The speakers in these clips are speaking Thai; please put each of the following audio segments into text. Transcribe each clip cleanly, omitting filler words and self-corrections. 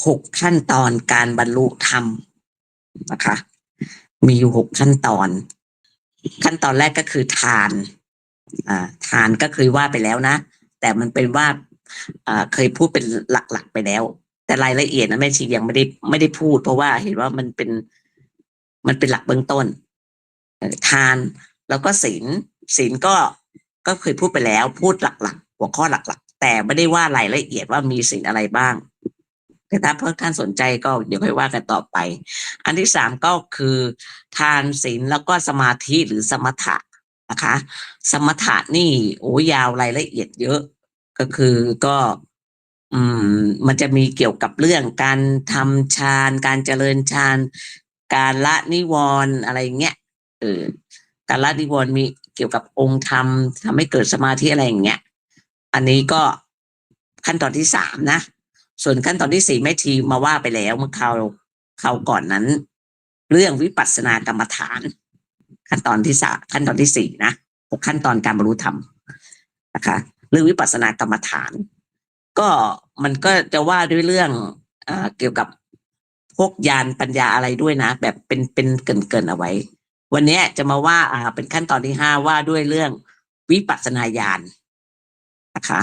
6 ขั้นตอนการบรรลุธรรมนะคะมีอยู่6 ขั้นตอนขั้นตอนแรกก็คือทานทานก็เคยว่าไปแล้วนะแต่มันเป็นว่าเคยพูดเป็นหลักๆไปแล้วแต่รายละเอียดนะแม่ชียังไม่ได้พูดเพราะว่าเห็นว่ามันเป็นหลักเบื้องต้นทานแล้วก็ศีลก็เคยพูดไปแล้วพูดหลักๆหัวข้อหลักๆแต่ไม่ได้ว่ารายละเอียดว่ามีศีลอะไรบ้างแต่ถ้าเพื่อท่านสนใจก็เดี๋ยวค่อยว่ากันต่อไปอันที่สามก็คือทานศีลแล้วก็สมาธิหรือสมถะนะคะสมถะนี่โอ้ยาวรายละเอียดเยอะก็คือก็อืมันจะมีเกี่ยวกับเรื่องการทำฌานการเจริญฌานการละนิวรณ์อะไรเงี้ยเออการละนิวรณ์มีเกี่ยวกับองค์ธรรมทำให้เกิดสมาธิอะไรอย่างเงี้ยอันนี้ก็ขั้นตอนที่สามนะส่วนขั้นตอนที่สี่แม่ชีมาว่าไปแล้วเมื่อคราวก่อนนั้นเรื่องวิปัสสนากรรมฐานขั้นตอนที่สามขั้นตอนที่สี่นะ6 ขั้นตอนการบรรลุธรรมนะคะเรื่องวิปัสสนากรรมฐานก็มันก็จะว่าด้วยเรื่องเกี่ยวกับพวกญาณปัญญาอะไรด้วยนะแบบเป็นเกรินเอาไว้วันนี้จะมาว่าเป็นขั้นตอนที่5ว่าด้วยเรื่องวิปัสสนาญาณนะคะ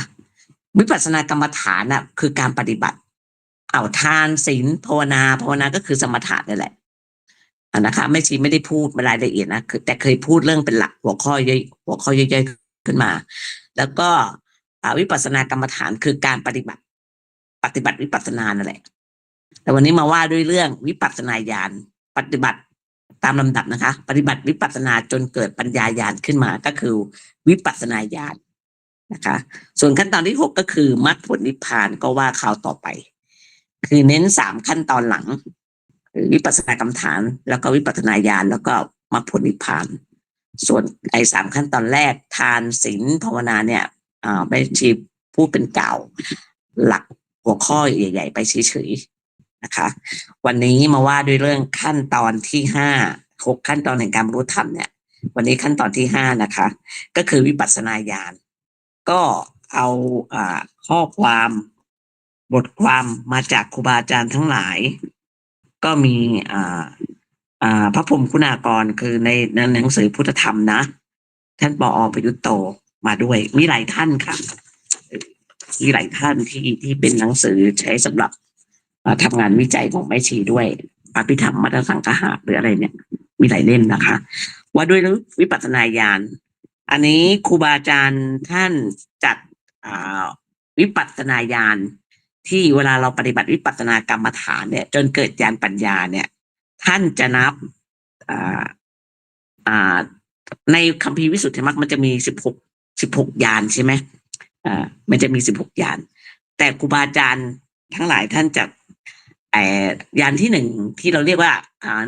วิปัสสนากรรมฐานน่ะคือการปฏิบัติเอาทานศีลภาวนาก็คือสมถะนี่แหละนะคะไม่ได้พูดรายละเอียดนะคือแต่เคยพูดเรื่องเป็นหลักหัวข้อย่อยๆขึ้นมาแล้วก็วิปัสสนากรรมฐานคือการปฏิบัติวิปัสสนานั่นแหละแต่วันนี้มาว่าด้วยเรื่องวิปัสสนาญาณปฏิบัติตามลำดับนะคะปฏิบัติวิปัสสนาจนเกิดปัญญาญาณขึ้นมาก็คือวิปัสสนาญาณนะคะส่วนขั้นตอนที่6ก็คือมรรคผลนิพพานก็ว่าข่าวต่อไปคือเน้น3 ขั้นตอนหลังวิปัสสนากรรมฐานแล้วก็วิปัสสนาญาณแล้วก็มรรคผลนิพพานส่วน3 ขั้นตอนแรกทานศีลภาวนาเนี่ยไม่ชีพูดเป็นเก่าหลักหัวข้อใหญ่ๆไปเฉยๆนะคะวันนี้มาว่าด้วยเรื่องขั้นตอนที่6 ขั้นตอนแห่งการบรรลุธรรมเนี่ยวันนี้ขั้นตอนที่5นะคะก็คือวิปัสสนาญาณก็เอาข้อความบทความมาจากครูบาอาจารย์ทั้งหลายก็มีพระพรหมคุณากรคือในหนังสือพุทธธรรมนะท่านปอประยุตโตมาด้วยมีหลายท่านค่ะมีหลายท่านที่เป็นหนังสือใช้สำหรับทำงานวิจัยของแม่ชีด้วยอภิธรรมมัทสังคหะหรืออะไรเนี่ยมีหลายเล่มนะคะว่าด้วยวิปัสสนาญาณอันนี้ครูบาอาจารย์ท่านจัดวิปัสสนาญาณที่เวลาเราปฏิบัติวิปัสสนากรรมฐานเนี่ยจนเกิดญาณปัญญาเนี่ยท่านจะนับในคัมภีร์วิสุทธิมรรคมันจะมี16ญาณใช่ไหมมันจะมี16ญาณแต่ครูบาอาจารย์ทั้งหลายท่านจะญาณที่1ที่เราเรียกว่า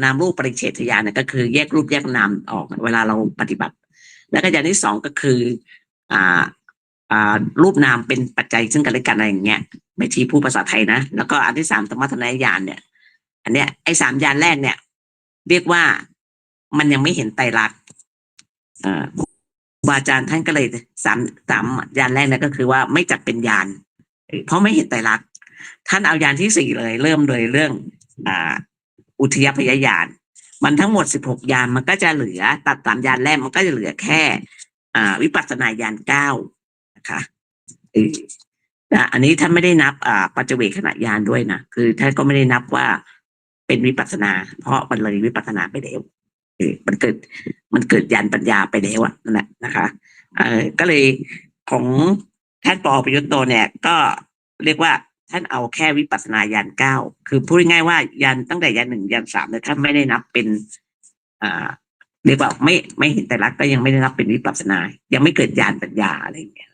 นามรูปปริเฉทญาณเนี่ยก็คือแยกรูปแยกนามออกเวลาเราปฏิบัติแล้วก็ญาณที่2ก็คือรูปนามเป็นปัจจัยซึ่งกันและกันอะไรอย่างเงี้ยไม่ชี้พูดภาษาไทยนะแล้วก็อันที่3ธรรมะทนญาณเนี่ยอันเนี้ยไอ้3ญาณแรกเนี่ยเรียกว่ามันยังไม่เห็นไตรลักษณ์ครูบาอาจารย์ท่านก็เลยสามญาณแรกเนี่ยก็คือว่าไม่จัดเป็นญาณเพราะไม่เห็นไตรลักษณ์ท่านเอาญาณที่4เลยเริ่มโดยเรื่องอุทยพยญาณมันทั้งหมด16ญาณมันก็จะเหลือตัด3ญาณแรกมันก็จะเหลือแค่วิปัสสนาญาณ9นะคะอันนี้ท่านไม่ได้นับปัจเจเวคขณะญาณด้วยนะคือท่านก็ไม่ได้นับว่าเป็นวิปัสสนาเพราะมันเลยวิปัสสนาไปแล้วมันเกิดญาณปัญญาไปแล้วนั่นแหละนะคะก็เลยของท่านปอประยุตโตเนี่ยก็เรียกว่าท่านเอาแค่วิปัสสนาญาณ9คือพูดง่ายๆว่าญาณตั้งแต่ญาณ1ญาณ3เนี่ยท่านไม่ได้นับเป็นเรียกว่าไม่เห็นแต่ละก็ยังไม่ได้นับเป็นวิปัสสนายังไม่เกิดญาณปัญญาอะไรอย่างเงี้ย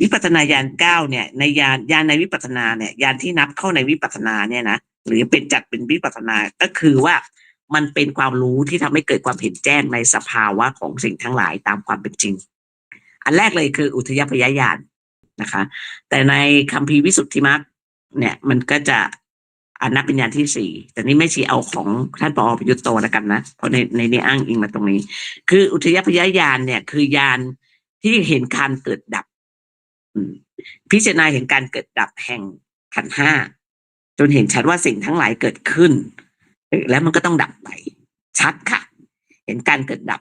วิปัสสนาญาณ9เนี่ยในญาณในวิปัสสนาเนี่ยญาณที่นับเข้าในวิปัสสนาเนี่ยนะหรือเป็นจัดเป็นวิปัสสนาก็คือว่ามันเป็นความรู้ที่ทำให้เกิดความเห็นแจ้งในสภาวะของสิ่งทั้งหลายตามความเป็นจริงอันแรกเลยคืออุทยพยญาณนะคะแต่ในคัมภีร์วิสุทธิมรรคเนี่ยมันก็จะนับเป็นญาณที่4แต่นี่ไม่ชี้เอาของท่านปอประยุตโตแล้วกันนะเพราะในนี้อ้างอิงมาตรงนี้คืออุทยพยญาณเนี่ยคือญาณที่เห็นการเกิดดับพิจารณาเห็นการเกิดดับแห่งขันธ์5 จนเห็นชัดว่าสิ่งทั้งหลายเกิดขึ้นแล้วมันก็ต้องดับไปชัดค่ะเห็นการเกิดดับ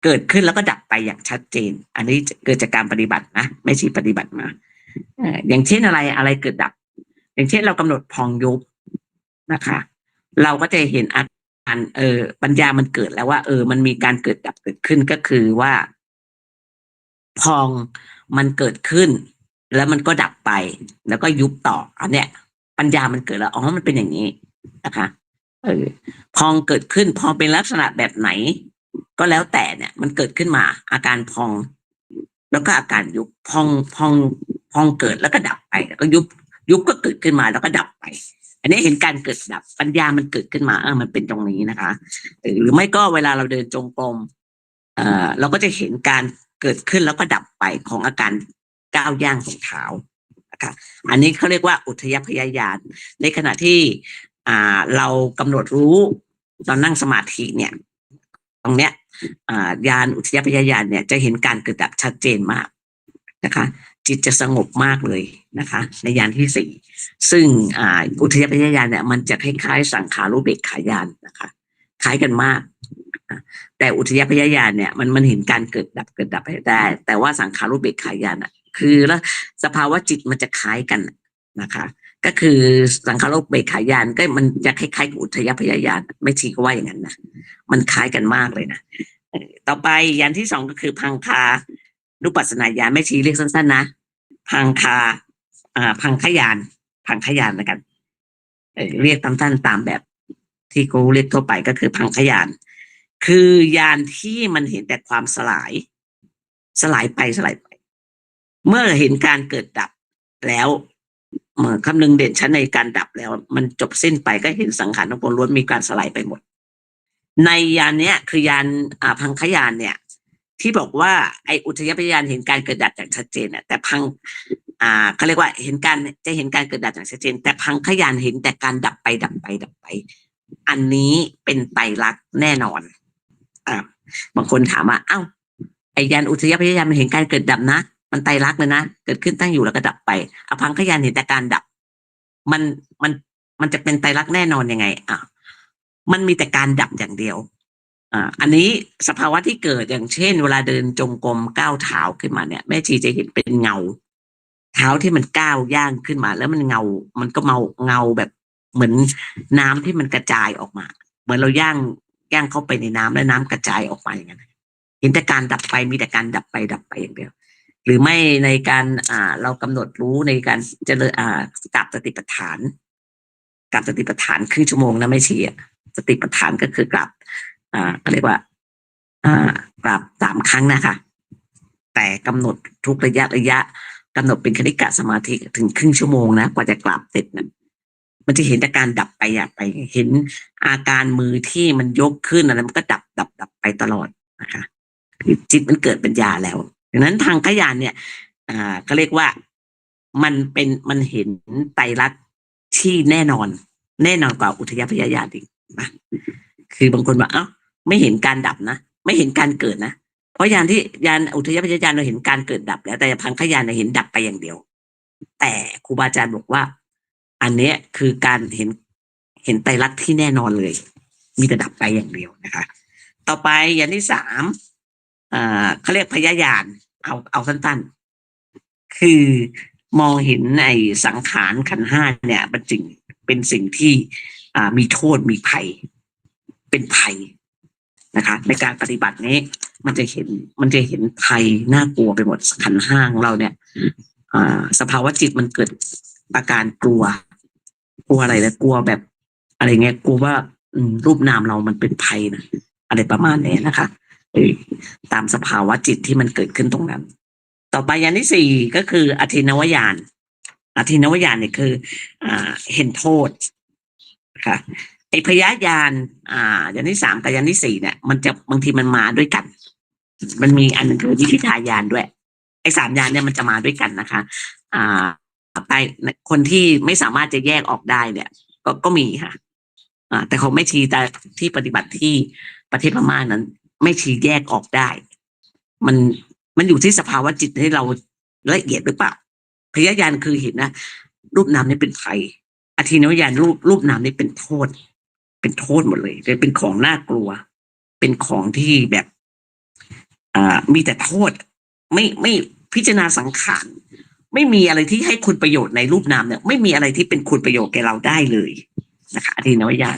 เกิดขึ้นแล้วก็ดับไปอย่างชัดเจนอันนี้เกิดจากการปฏิบัตินะไม่ใช่ปฏิบัติมาอย่างเช่นอะไรเกิดดับอย่างเช่นเรากำหนดพองยุบนะคะเราก็จะเห็นอาการปัญญามันเกิดแล้วว่ามันมีการเกิดดับเกิดขึ้นก็คือว่าพองมันเกิดขึ้นแล้วมันก็ดับไปแล้วก็ยุบต่ออันเนี้ยปัญญามันเกิดแล้วอ๋อมันเป็นอย่างนี้นะคะพองเกิดขึ้นพองเป็นลักษณะแบบไหนก็แล้วแต่เนี่ยมันเกิดขึ้นมาอาการพองแล้วก็อาการยุบพองเกิดแล้วก็ดับไปแล้วก็ยุบก็เกิดขึ้นมาแล้วก็ดับไปอันนี้เห็นการเกิดดับปัญญามันเกิดขึ้นมามันเป็นตรงนี้นะคะหรือไม่ก็เวลาเราเดินจงกรมเราก็จะเห็นการเกิดขึ้นแล้วก็ดับไปของอาการก้าวย่างของเท้านะคะอันนี้เขาเรียกว่าอุทยพยญาณในขณะที่เรากำหนดรู้ตอนนั่งสมาธิเนี่ยตรงเนี้ยญาณอุทยพยญาณเนี่ยจะเห็นการเกิดดับชัดเจนมากนะคะจิตจะสงบมากเลยนะคะในญาณที่สี่ซึ่งอุทยพยญาณเนี่ยมันจะคล้ายๆสังขารุเบกขาญาณนะคะคล้ายกันมากแต่อุทยพยญาณเนี่ยมันเห็นการเกิดดับให้ได้แต่ว่าสังขารุเบกขาญาณคือแล้วสภาวะจิตมันจะคล้ายกันนะคะก็คือสังขารุเบกขาญาณก็มันจะคล้ายๆกับอุทยพยญาณไม่ชีก็ว่าอย่างนั้นนะมันคล้ายกันมากเลยนะต่อไปญาณที่สองก็คือพังคานุปัสสนาญาณไม่ชีเรียกสั้นๆนะพังคาพังขยานแล้วกันเรียกสั้นๆตามแบบที่เขาเรียกทั่วไปก็คือพังขยานคือยานที่มันเห็นแต่ความสลายไปเมื่อเห็นการเกิดดับแล้วเมื่อคำนึงเด่นชัดในการดับแล้วมันจบสิ้นไปก็เห็นสังขารทั้งปวงล้วนมีการสลายไปหมดในยานเนี้ยคือยานพังขยานเนี่ยที่บอกว่าไออุทยพยานเห็นการเกิดดับอย่างชัดเจนน่ะแต่พังเขาเรียกว่าเห็นการเกิดดับอย่างชัดเจนแต่พังขยานเห็นแต่การดับไปอันนี้เป็นไตรลักษณ์แน่นอนบางคนถามว่าไอยานอุทยพยานมันเห็นการเกิดดับนะมันไตรลักษณ์เลยนะเกิดขึ้นตั้งอยู่แล้วก็ดับไปอภังขยานเห็นแต่การดับมันจะเป็นไตรลักษณ์แน่นอนยังไงมันมีแต่การดับอย่างเดียวอันนี้สภาวะที่เกิดอย่างเช่นเวลาเดินจงกรมก้าวเท้าขึ้นมาเนี่ยแม่ชีจะเห็นเป็นเงาเท้าที่มันก้าวย่างขึ้นมาแล้วมันเงาแบบเหมือนน้ำที่มันกระจายออกมาเหมือนเราย่างเข้าไปในน้ำแล้วน้ำกระจายออกมาอย่างนั้นเห็นแต่การดับไปมีแต่การดับไปอย่างเดียวหรือไม่ในการเรากำหนดรู้ในการเจริญกราบสติปัฏฐานครึ่งชั่วโมงนะไม่ชี้สติปัฏฐานก็คือกราบเรียกว่ากราบ3 ครั้งนะคะแต่กำหนดทุกระยะกำหนดเป็นคณิกะสมาธิถึงครึ่งชั่วโมงนะกว่าจะกราบเสร็จนะมันจะเห็นแต่การดับไปเห็นอาการมือที่มันยกขึ้นอะไรมันก็ดับไปตลอดนะคะจิตมันเกิดปัญญาแล้วดังนั้นทางขยานเนี่ยก็เรียกว่ามันเห็นไตรลักษณ์ที่แน่นอนกว่าอุทยพยญาณอีกนะคือบางคนว่าไม่เห็นการดับนะไม่เห็นการเกิดนะเพราะยานอุทยพยญาณเราเห็นการเกิดดับแล้วแต่พังขยานเราเห็นดับไปอย่างเดียวแต่ครูบาอาจารย์บอกว่าอันนี้คือการเห็นไตรลักษณ์ที่แน่นอนเลยมีแต่ดับไปอย่างเดียวนะคะต่อไปอย่างที่3เขาเรียกพยญาณเอาสั้นๆคือมองเห็นในสังขารขันธ์5เนี่ยเป็นสิ่งที่มีโทษมีภัยเป็นภัยนะคะในการปฏิบัตินี้มันจะเห็นภัยน่ากลัวไปหมดขันธ์5ของเราเนี่ยสภาวะจิตมันเกิดอาการกลัวอะไรนะกลัวแบบอะไรเงี้ยกลัวว่ารูปนามเรามันเป็นภัยนะอะไรประมาณนี้นะคะตามสภาวะจิตที่มันเกิดขึ้นตรงนั้นต่อไปอย่างที่4ก็คืออธินวญาณเนี่ยคือเห็นโทษค่ะไอพยญาณอย่างที่3กับอย่างที่4เนี่ยมันจะบางทีมันมาด้วยกันมันมีอันนึงคือวิธิทายานด้วยไอ3ญาณเนี่ยมันจะมาด้วยกันนะคะไปคนที่ไม่สามารถจะแยกออกได้เนี่ยก็มีค่ะแต่ของไม่ชีแต่ที่ปฏิบัติที่ประเทศพม่านั้นไม่ชีแยกออกได้มันอยู่ที่สภาวะจิตให้เราละเอียดหรือเปล่าพยญาณคือเห็นนะรูปนามนี่เป็นภัยอ ทีนวญาณรูปนามนี่เป็นโทษหมดเลยเป็นของน่ากลัว เป็นของที่แบบมีแต่โทษไม่พิจารณาสังขารไม่มีอะไรที่ให้คุณประโยชน์ในรูปนามเนี่ยไม่มีอะไรที่เป็นคุณประโยชน์แก่เราได้เลยนะคะอธินวญาณ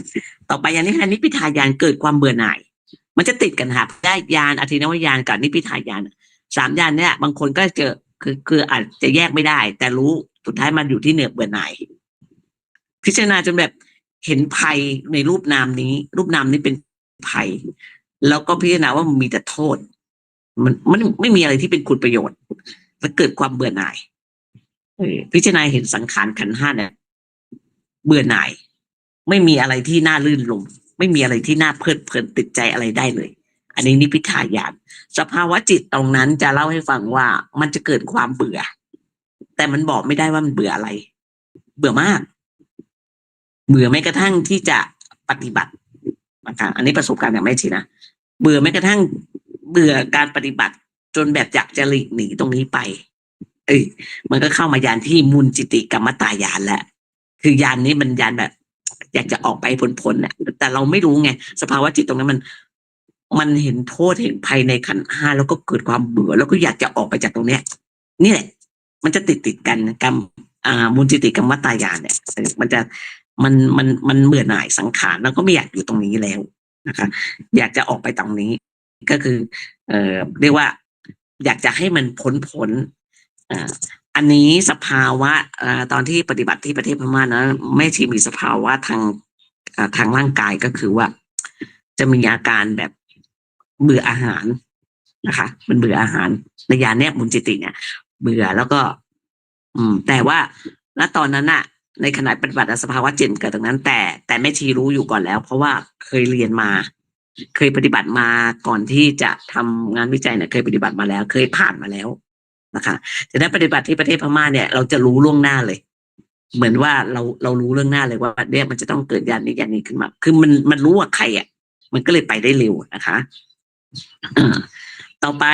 ต่อไปอย่างนี้ค่ะนิพพิทายานเกิดความเบื่อหน่ายมันจะติดกันค่ะได้ญาณอธินวญาณกับนิพพิทายาน3ญาณเนี่ยบางคนก็เจอคืออาจจะแยกไม่ได้แต่รู้สุดท้ายมันอยู่ที่เนื้อเบื่อหน่ายพิจารณาจนแบบเห็นภัยในรูปนามนี้รูปนามนี้เป็นภัยแล้วก็พิจารณาว่ามันมีแต่โทษมันไม่มีอะไรที่เป็นคุณประโยชน์แล้วเกิดความเบื่อหน่ายพิจารณาเห็นสังขารขันธ์5เนี่ยเบื่อหน่ายไม่มีอะไรที่น่าลื่นลมไม่มีอะไรที่น่าเพลิดเพลินติดใจอะไรได้เลยอันนี้นิพพิทายานสภาวะจิตตรงนั้นจะเล่าให้ฟังว่ามันจะเกิดความเบื่อแต่มันบอกไม่ได้ว่ามันเบื่ออะไรเบื่อมากเบื่อแม้กระทั่งที่จะปฏิบัตินะคะอันนี้ประสบการณ์อย่างไม่ชีนะเบื่อแม้กระทั่งเบื่อการปฏิบัติจนแบบอยากจะหลีกหนีตรงนี้ไปมันก็เข้ามายานที่มุนจิติกรรมตายานแล้วคือยานนี้มันยานแบบอยากจะออกไปพ้นๆเนี่ยแต่เราไม่รู้ไงสภาวะจิตตรงนั้นมันเห็นโทษเห็นภัยในขันธ์5แล้วก็เกิดความเบื่อแล้วก็อยากจะออกไปจากตรงเนี้ยนี่แหละมันจะติดกันกรรมมุนจิติกรรมตายานเนี่ยมันจะมันเบื่อหน่ายสังขารแล้วก็ไม่อยากอยู่ตรงนี้แล้วนะคะอยากจะออกไปตรงนี้ก็คือเรียกว่าอยากจะให้มันพ้นอันนี้สภาวะตอนที่ปฏิบัติที่ประเทศพม่านะไม่ที่มีสภาวะทางร่างกายก็คือว่าจะมีอาการแบบเบื่ออาหารนะคะมันเบื่ออาหารในยานเนี้ยมุนจิติเนี่ยเบื่อแล้วก็แต่ว่าณตอนนั้นน่ะในขณะปฏิบัติสภาวะจิตเกิดตรงนั้นแต่แม่ชีรู้อยู่ก่อนแล้วเพราะว่าเคยเรียนมาเคยปฏิบัติมาก่อนที่จะทำงานวิจัยเนี่ยเคยปฏิบัติมาแล้วเคยผ่านมาแล้วนะคะแต่ถ้าปฏิบัติที่ประเทศพม่าเนี่ยเราจะรู้ล่วงหน้าเลยเหมือนว่าเรารู้เรื่องหน้าเลยว่าเนี่ยมันจะต้องเกิดยานนี้ขึ้นมาคือมันรู้ว่าใครอ่ะมันก็เลยไปได้เร็วนะคะต่อไป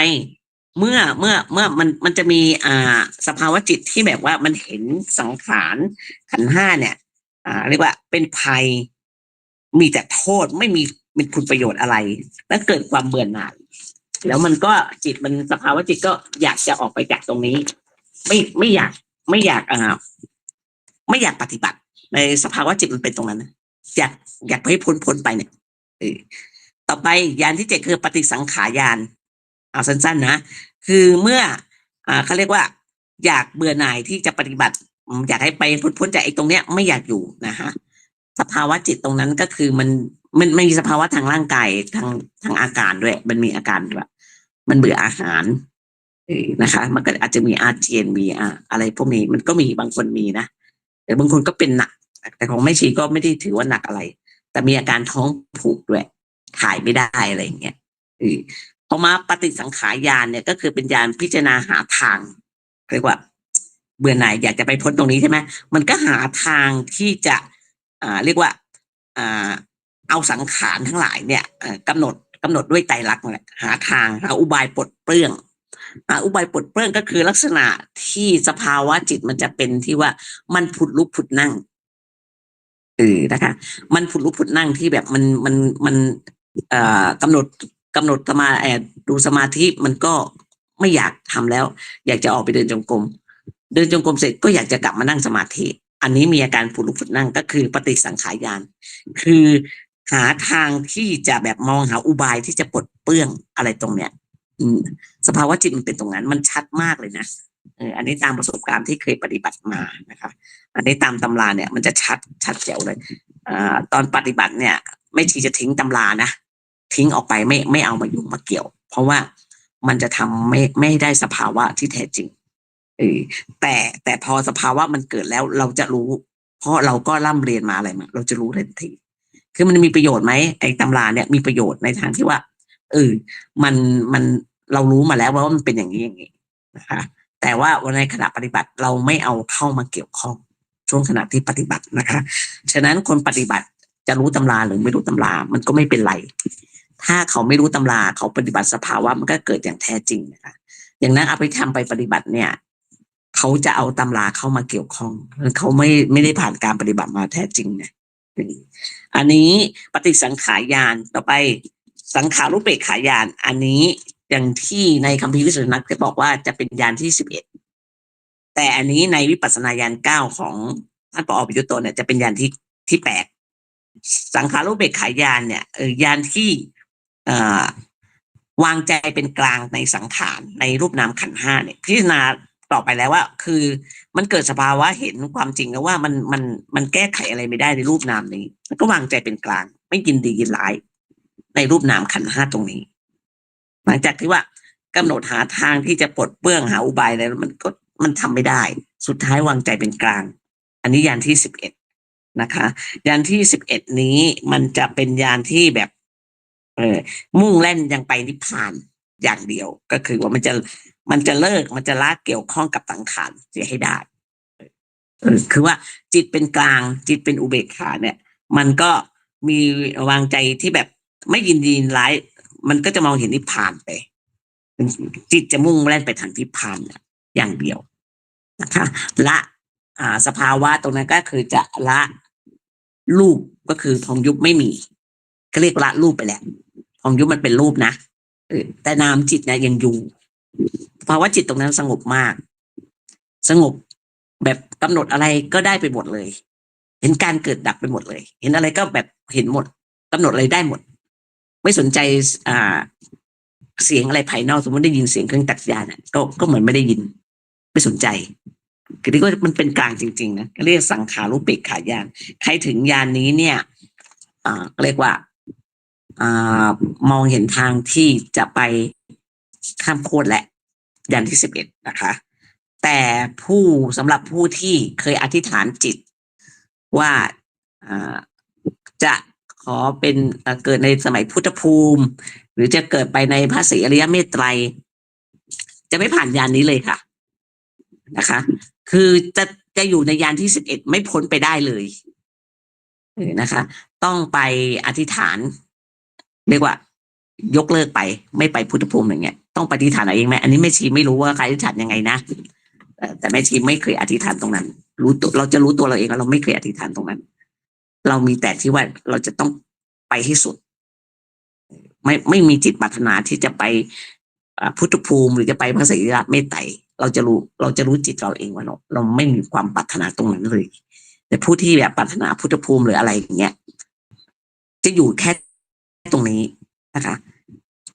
เมื่อมันจะมีสภาวะจิตที่แบบว่ามันเห็นสังขารขันธ์5เนี่ยเรียกว่าเป็นภัยมีแต่โทษไม่มีเป็นคุณประโยชน์อะไรแล้วเกิดความเบื่อหน่ายแล้วมันก็จิตมันสภาวะจิตก็อยากจะออกไปจากตรงนี้ไม่อยากไม่อยากปฏิบัติในสภาวะจิตมันเป็นตรงนั้นนะอยากให้พ้นไปเนี่ยต่อไปยานที่7คือปฏิสังขารยานเอาสั้นๆนะคือเมื่อเขาเรียกว่าอยากเบื่อหน่ายที่จะปฏิบัติอยากให้ไปพ้นจากไอ้ตรงเนี้ยไม่อยากอยู่นะฮะสภาวะจิตตรงนั้นก็คือมันมีสภาวะทางร่างกายทางอาการด้วยมันมีอาการแบบมันเบื่ออาหารนะคะมันก็อาจจะมีอาเจียนมีอะไรพวกนี้มันก็มีบางคนมีนะแต่บางคนก็เป็นหนักแต่ของแม่ชีก็ไม่ได้ถือว่าหนักอะไรแต่มีอาการท้องผูกด้วยถ่ายไม่ได้อะไรอย่างเงี้ยพอมาปฏิสังขารญาณเนี่ยก็คือเป็นญาณพิจารณาหาทางเรียกว่าเบื่อหน่ายอยากจะไปพ้นตรงนี้ใช่ไหมมันก็หาทางที่จะเรียกว่าเอาสังขารทั้งหลายเนี่ยกำหนดด้วยไตรลักษณ์แหละหาทางหาอุบายปลดเปลื้องอุบายปลดเปลื้องก็คือลักษณะที่สภาวะจิตมันจะเป็นที่ว่ามันผุดลุกผุดนั่งนะคะมันผุดลุกผุดนั่งที่แบบมันกำหนดสมาดูสมาธิมันก็ไม่อยากทำแล้วอยากจะออกไปเดินจงกรมเสร็จก็อยากจะกลับมานั่งสมาธิอันนี้มีอาการผุดลุกผุดนั่งก็คือปฏิสังขารญาณคือหาทางที่จะแบบมองหาอุบายที่จะปลดเปลื้องอะไรตรงเนี้ยสภาวะจิตมันเป็นตรงนั้นมันชัดมากเลยนะอันนี้ตามประสบการณ์ที่เคยปฏิบัติมานะคะอันนี้ตามตำราเนี่ยมันจะชัดแจ๋วเลยตอนปฏิบัติเนี่ยไม่ทีจะทิ้งตำรานะทิ้งออกไปไม่เอามายุ่งมาเกี่ยวเพราะว่ามันจะทำไม่ได้สภาวะที่แท้จริงแต่พอสภาวะมันเกิดแล้วเราจะรู้เพราะเราก็ร่ำเรียนมาอะไรมาเราจะรู้ทันทีคือมันมีประโยชน์ไหมไอ้ตำราเนี่ยมีประโยชน์ในทางที่ว่ามันเรารู้มาแล้วว่ามันเป็นอย่างนี้นะคะแต่ว่าในขณะปฏิบัติเราไม่เอาเข้ามาเกี่ยวข้องช่วงขณะที่ปฏิบัตินะคะฉะนั้นคนปฏิบัติจะรู้ตำราหรือไม่รู้ตำรามันก็ไม่เป็นไรถ้าเขาไม่รู้ตำราเขาปฏิบัติสภาวะมันก็เกิดอย่างแท้จริงนะคะอย่างนั้นเอาไปทำไปปฏิบัติเนี่ย เขาจะเอาตำราเข้ามาเกี่ยวข้องเขาไม่ได้ผ่านการปฏิบัติมาแท้จริงนะอันนี้ปฏิสังขารญาณต่อไปสังขารุปเปกขายานอันนี้อย่างที่ในคัมภีร์วิสุทธิมรรคจะบอกว่าจะเป็นญาณที่11แต่อันนี้ในวิปัสสนาญาณ9ของท่านปอปิยุตโตเนี่ยจะเป็นญาณที่8สังขารุปเปกขายานเนี่ยญาณที่วางใจเป็นกลางในสังขารในรูปนามขันธ์5เนี่ยพิจารณาต่อไปแล้วว่าคือมันเกิดสภาวะเห็นความจริงแล้วว่ามันแก้ไขอะไรไม่ได้ในรูปนามนี้แล้วก็วางใจเป็นกลางไม่ยินดียินร้ายในรูปนามขันธ์5ตรงนี้หลังจากที่ว่ากำหนดหาทางที่จะปลดเปลื้องหาอุบายอะไรมันทำไม่ได้สุดท้ายวางใจเป็นกลางอันนี้ญาณที่11นะคะญาณที่11นี้มันจะเป็นญาณที่แบบมุ่งแล่นยังไปนิพพานอย่างเดียวก็คือว่ามันจะเลิกมันจะละเกี่ยวข้องกับสังขารเสียให้ได้คือว่าจิตเป็นกลางจิตเป็นอุเบกขาเนี่ยมันก็มีวางใจที่แบบไม่ยินดีร้ายมันก็จะมองเห็นนิพพานไปจิตจะมุ่งแล่นไปทางนิพพานอย่างเดียวนะคะละสภาวะตรงนั้นก็คือจะละรูปก็คือพองยุบไม่มีก็เรียกละรูปไปแล้วพองยุบมันเป็นรูปนะแต่นามจิตเนี่ยยังอยู่ภาวะจิตตรงนั้นสงบมากสงบแบบกำหนดอะไรก็ได้ไปหมดเลยเห็นการเกิดดับไปหมดเลยเห็นอะไรก็แบบเห็นหมดกำหนดอะไรได้หมดไม่สนใจเสียงอะไรภายนอกสมมติได้ยินเสียงเครื่องตัดหญ้าเนี่ยก็เหมือนไม่ได้ยินไม่สนใจคือที่ก็มันเป็นกลางจริงๆนะเรียกสังขารุปเปกขายานใครถึงญาณนี้เนี่ยเรียกว่ามองเห็นทางที่จะไปข้ามโคตรแหละญาณที่11นะคะแต่สำหรับผู้ที่เคยอธิษฐานจิตว่าจะขอเป็นเกิดในสมัยพุทธภูมิหรือจะเกิดไปในพระศรีอริยเมตไตรจะไม่ผ่านญาณนี้เลยค่ะนะคะคือจะอยู่ในญาณที่11ไม่พ้นไปได้เลยนะคะต้องไปอธิษฐานเรียกว่ายกเลิกไปไม่ไปพุทธภูมิอย่างเงี้ยต้องปฏิฐานเอาเองไหมอันนี้แม่ชีไม่รู้ว่าใครอธิษฐานยังไงนะแต่แม่ชีไม่เคยอธิษฐานตรงนั้นรู้ตัวเราจะรู้ตัวเราเองว่าเราไม่เคยอธิษฐานตรงนั้นเรามีแต่ที่ว่าเราจะต้องไปให้สุดไม่มีจิตปรารถนาที่จะไปพุทธภูมิหรือจะไปพระศรีอริยเมตไตรเราจะรู้จิตเราเองว่าเราไม่มีความปรารถนาตรงนั้นเลยแต่ผู้ที่แบบปรารถนาพุทธภูมิหรืออะไรอย่างเงี้ยจะอยู่แค่ตรงนี้นะคะ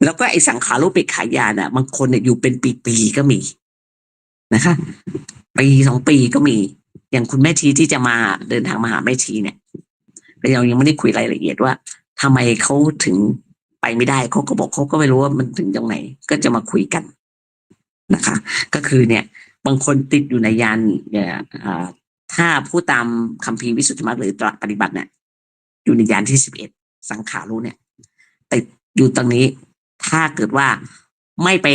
แล้วก็ไอ้สังขารุปเปกขายานบางคนเนี่ยอยู่เป็นปีๆก็มีนะคะปี2 ปีก็มีอย่างคุณแม่ชีที่จะมาเดินทางมาหาแม่ชีเนี่ยเรายังไม่ได้คุยรายละเอียดว่าทำไมเขาถึงไปไม่ได้เขาก็บอกเขาก็ไม่รู้ว่ามันถึงตรงไหนก็จะมาคุยกันนะคะก็คือเนี่ยบางคนติดอยู่ในยานถ้าผู้ตามคัมภีร์วิสุทธิมรรคหรือตรัสปฏิบัติเนี่ยอยู่ในยานที่11สังขารุเนี่ยติดอยู่ตรงนี้ถ้าเกิดว่าไม่ไป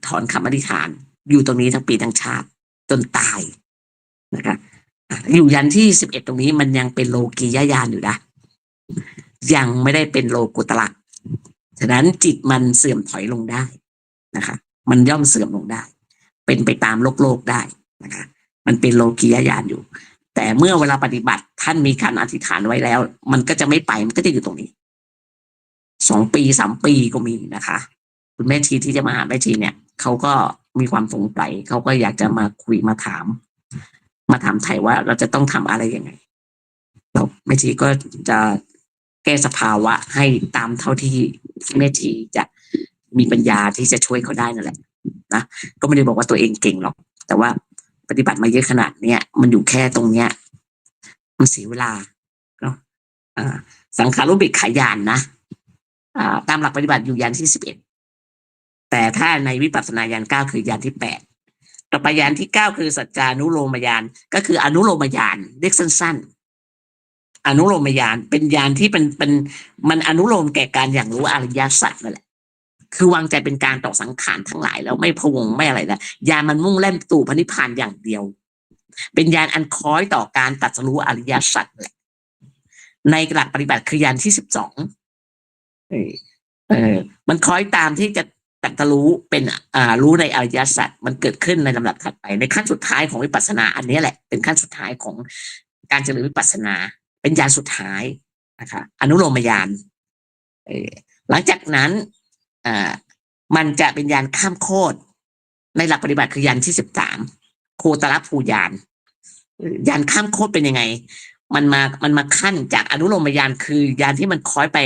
ถอนคำอธิษฐานอยู่ตรงนี้ทั้งปีทั้งชาติจนตายนะคะอยู่ยันที่11ตรงนี้มันยังเป็นโลกียญาณอยู่นะยังไม่ได้เป็นโลกุตระฉะนั้นจิตมันเสื่อมถอยลงได้นะคะมันย่อมเสื่อมลงได้เป็นไปตามโลกได้นะคะมันเป็นโลกียญาณอยู่แต่เมื่อเวลาปฏิบัติท่านมีการอธิษฐานไว้แล้วมันก็จะไม่ไปมันก็จะอยู่ตรงนี้2 ปี3 ปีก็มีนะคะคุณแม่ชีที่จะมาหาแม่ชีเนี่ยเขาก็มีความสงสัยเขาก็อยากจะมาคุยมาถามไทยว่าเราจะต้องทำอะไรยังไงเราแม่ชีก็จะแก้สภาวะให้ตามเท่าที่แม่ชีจะมีปัญญาที่จะช่วยเขาได้นั่นแหละนะก็ไม่ได้บอกว่าตัวเองเก่งหรอกแต่ว่าปฏิบัติมาเยอะขนาดเนี้ยมันอยู่แค่ตรงเนี้ยมันเสียเวลาเนาะสังขารุปเปกขายานนะตามหลักปฏิบัติอยู่ยานที่11แต่ถ้าในวิปัสสนาญาณ9คือยานที่8ต่อไปญาณที่9คือสัจจานุโลมญาณก็คืออนุโลมญาณเรียกสั้นๆอนุโลมญาณเป็นญาณที่เป็นมันอนุโลมแก่การอย่างรู้อริยสัจนั่นแหละคือวางใจเป็นการต่อสังขารทั้งหลายแล้วไม่พะวงไม่อะไรนะญาณมันมุ่งแล่นตู่พระนิพพานอย่างเดียวเป็นญาณอันคล้อยต่อการตรัสรู้อริยสัจแหละในหลักปฏิบัติคือญาณที่12มันคล้อยตามที่จะ ตรัสรู้เป็นรู้ในอริยสัจมันเกิดขึ้นในลำดับถัดไปในขั้นสุดท้ายของวิปัสสนาอันนี้แหละเป็นขั้นสุดท้ายของการเจริญวิปัสสนาเป็นญาณสุดท้ายนะคะอนุโลมญาณหลังจากนั้นมันจะเป็นญาณข้ามโคตรในหลักปฏิบัติคือญาณที่13โคตรภูญาณญาณข้ามโคตรเป็นยังไงมันมาขั้นจากอนุโลมญาณคือญาณที่มันคล้อยไป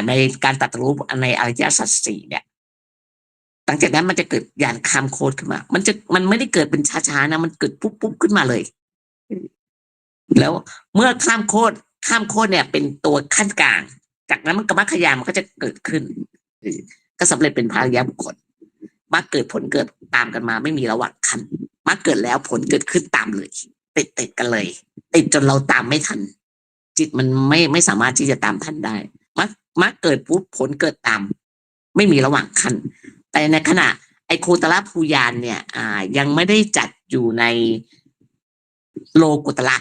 ในการตรัสรู้ในอริยสัจสี่เนี่ยหลังจากนั้นมันจะเกิดญาณข้ามโคตรขึ้นมามันไม่ได้เกิดเป็นช้าๆนะมันเกิดปุ๊บขึ้นมาเลยแล้วเมื่อข้ามโคตรเนี่ยเป็นตัวขั้นกลางจากนั้นมันกรรมขยานมันก็จะเกิดขึ้นก็สำเร็จเป็นพระอริยบุคคลมาเกิดผลเกิดตามกันมาไม่มีระหว่างขั้นมาเกิดแล้วผลเกิดขึ้นตามเลยติดกันเลยติดจนเราตามไม่ทันจิตมันไม่สามารถที่จะตามทันได้มาเกิดปุ๊บผลเกิดตามไม่มีระหว่างขั้นแต่ในขณะไอโคตรภูญาณเนี่ยยังไม่ได้จัดอยู่ในโลกุตระ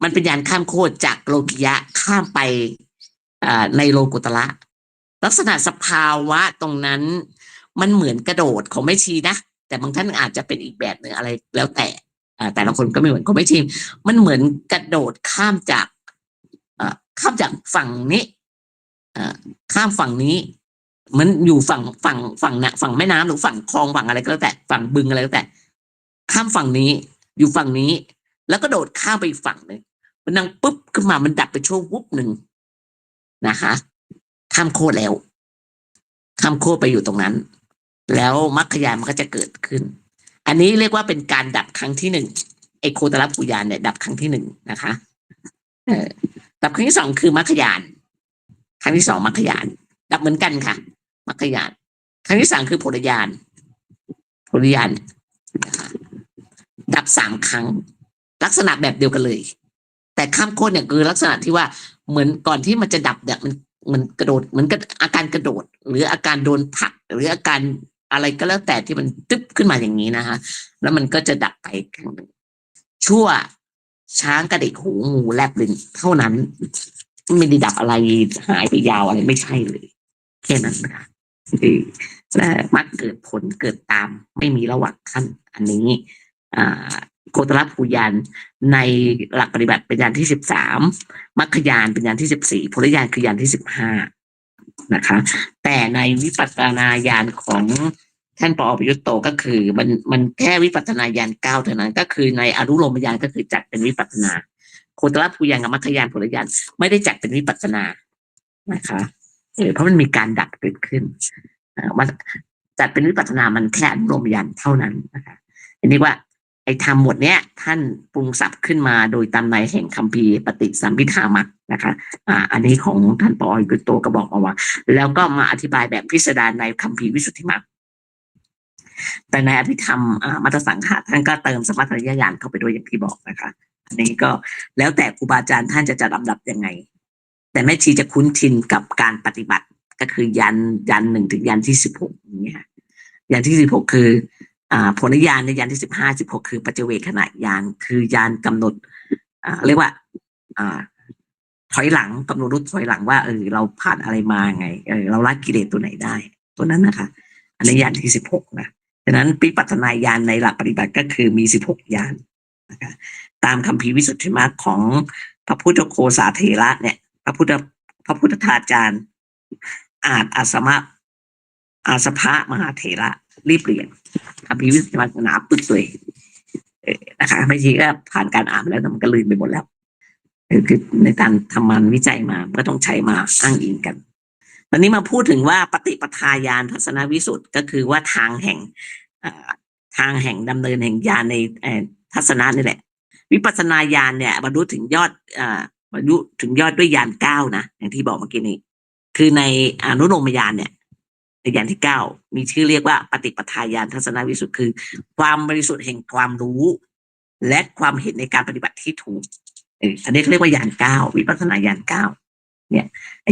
มันเป็นญาณข้ามโคตรจากโลกิยะข้ามไปในโลกุตระลักษณะสภาวะตรงนั้นมันเหมือนกระโดดของแม่ชีนะแต่บางท่านอาจจะเป็นอีกแบบหนึ่งอะไรแล้วแต่ละคนก็ไม่เหมือนของแม่ชีมันเหมือนกระโดดข้ามจากฝั่งนี้ข้ามฝั่งนี้มันอยู่ฝั่งแม่น้ำหรือฝั่งคลองฝั่งอะไรก็แล้วแต่ฝั่งบึงอะไรก็แล้วแต่ข้ามฝั่งนี้อยู่ฝั่งนี้แล้วก็โดดข้ามไปอีกฝั่งนึงมันดังปุ๊บขึ้นมามันดับไปช่วงวุบหนึ่งนะคะข้ามโคตรแล้วข้ามโคตรไปอยู่ตรงนั้นแล้วมรรคญาณมันก็จะเกิดขึ้นอันนี้เรียกว่าเป็นการดับครั้งที่หนึ่งไอโคตรภูญาณเนี่ยดับครั้งที่หนึ่งนะคะดับครั้งที่สองคือมรรคญาณครั้งที่สองมรรคญาณดับเหมือนกันค่ะมรรคญาณครั้งที่สามคือโพธิญาณนะคะดับ3 ครั้งลักษณะแบบเดียวกันเลยแต่ข้ามโคตรเนี่ยคือลักษณะที่ว่าเหมือนก่อนที่มันจะดับเนี่ยมันกระโดดเหมือนกับอาการกระโดดหรืออาการโดนผลักหรืออาการอะไรก็แล้วแต่ที่มันตึ๊บขึ้นมาอย่างนี้นะคะแล้วมันก็จะดับไปครั้งหนึ่งชั่วช้างกระดิกหูงูแลบลิ้นเท่านั้นไม่ได้ดับอะไรหายไปยาวอะไรไม่ใช่เลยแค่นั้นนะคะและมักเกิดผลเกิดตามไม่มีระหว่างขั้นอันนี้โคตรภูญาณในหลักปฏิบัติเป็นญาณที่13มรรคญาณเป็นญาณที่14โพธิญาณคือญาณที่15นะคะแต่ในวิปัสสนาญาณของท่านปอประยุตโตก็คือมันแค่วิปัสสนาญาณ9เท่านั้นก็คือในอนุโลมญาณก็คือจัดเป็นวิปัสสนาโคตรภูญาณกับมรรคญาณโพธิญาณไม่ได้จัดเป็นวิปัสสนานะคะเพราะมันมีการดับเกิดขึ้นมันจัดเป็นวิปัสสนามันแค่อนุโลมญาณเท่านั้นนะคะอันนี้ว่าไอ้ธรรมหมดเนี้ยท่านปรุงศัพท์ขึ้นมาโดยตามในแห่งคัมภีร์ปฏิสัมภิทามัคนะคะอันนี้ของท่านปอยุตโตก็บอกมาว่าแล้วก็มาอธิบายแบบพิสดารในคัมภีร์วิสุทธิมรรคแต่ในอภิธรรมมัตตสังฆะท่านก็เติมสมัตยญาณเข้าไปด้วยอย่างที่บอกนะคะอันนี้ก็แล้วแต่ครูบาอาจารย์ท่านจะจัดลำดับยังไงแต่แม่ชีจะคุ้นชินกับการปฏิบัติก็คือยัน1ถึงยันที่16อย่างเงี้ยยันที่16คือโพธิญาณในยันที่15-16คือปัจเจเวคขณะญาณคือญาณกำหนดเรียกว่าถอยหลังกำหนดถอยหลังว่าเราผ่านอะไรมาไงเราละกิเลสตัวไหนได้ตัวนั้นนะคะอันนี้ญาณที่16นะฉะนั้นวิปัสสนาญาณในหลักปฏิบัติก็คือมี16ญาณนะคะตามคัมภีร์วิสุทธิมรรคของพระพุทธโฆษาเถระเนี่ยพระพุทธทาจารย์อาสภะมหาเถระรีบเรียนคัมภีร์วิสุทธิมรรคหนาปึกเลยนะคะไม่ใช่ก็ผ่านการอ่านแล้วแต่มันก็ลืมไปหมดแล้วคือในการทำมันวิจัยมาก็ต้องใช้มาอ้างอิงกันตอนนี้มาพูดถึงว่าปฏิปทาญาณทัศนวิสุทธิ์ก็คือว่าทางแห่งดำเนินแห่งญาณในทัศนะนี่แหละวิปัสสนาญาณเนี่ยบรรลุถึงยอดด้วยญาณ9นะอย่างที่บอกเมื่อกี้นี้คือในอนุโลมญาณเนี่ยในญาณที่9มีชื่อเรียกว่าปฏิปทาญาณทัศนวิสุทธิ์คือความบริสุทธิ์แห่งความรู้และความเห็นในการปฏิบัติที่ถูกอันนี้เรียกว่าญาณ9วิปัสสนาญาณ9เนี่ย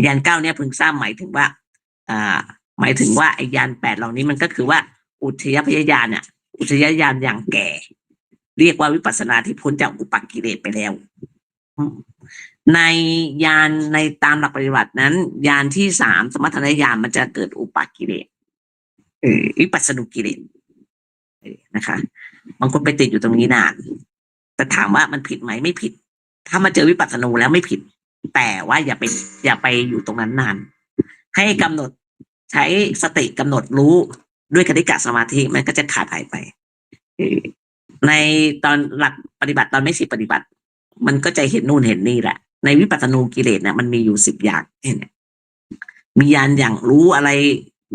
ญาณ9เนี่ยพึงทราบหมายถึงว่าไอ้ญาณ8เหล่านี้มันก็คือว่าอุทยพยญาณเนี่ยอุทยญาณอย่างแก่เรียกว่าวิปัสสนาที่พ้นจากอุปกิเลสไปแล้ว ในยานในตามหลักปฏิบัตินั้นยานที่สามสมถะญาณมันจะเกิดอุปากิเลสวิปัสสนุกิเลสนะคะบางคนไปติดอยู่ตรงนี้นานแต่ถามว่ามันผิดไหมไม่ผิดถ้ามาเจอวิปัสสนูแล้วไม่ผิดแต่ว่าอย่าไปอยู่ตรงนั้นนานให้กำหนดใช้สติกำหนดรู้ด้วยคณิกะสมาธิมันก็จะขาดหายไปในตอนหลักปฏิบัติตอนไม่สิปฏิบัติมันก็จะเห็นนู่นเห็นนี่แหละในวิปัสสนูกิเลสเนี่ยมันมีอยู่10 อย่างเนี่ยมียานอย่างรู้อะไร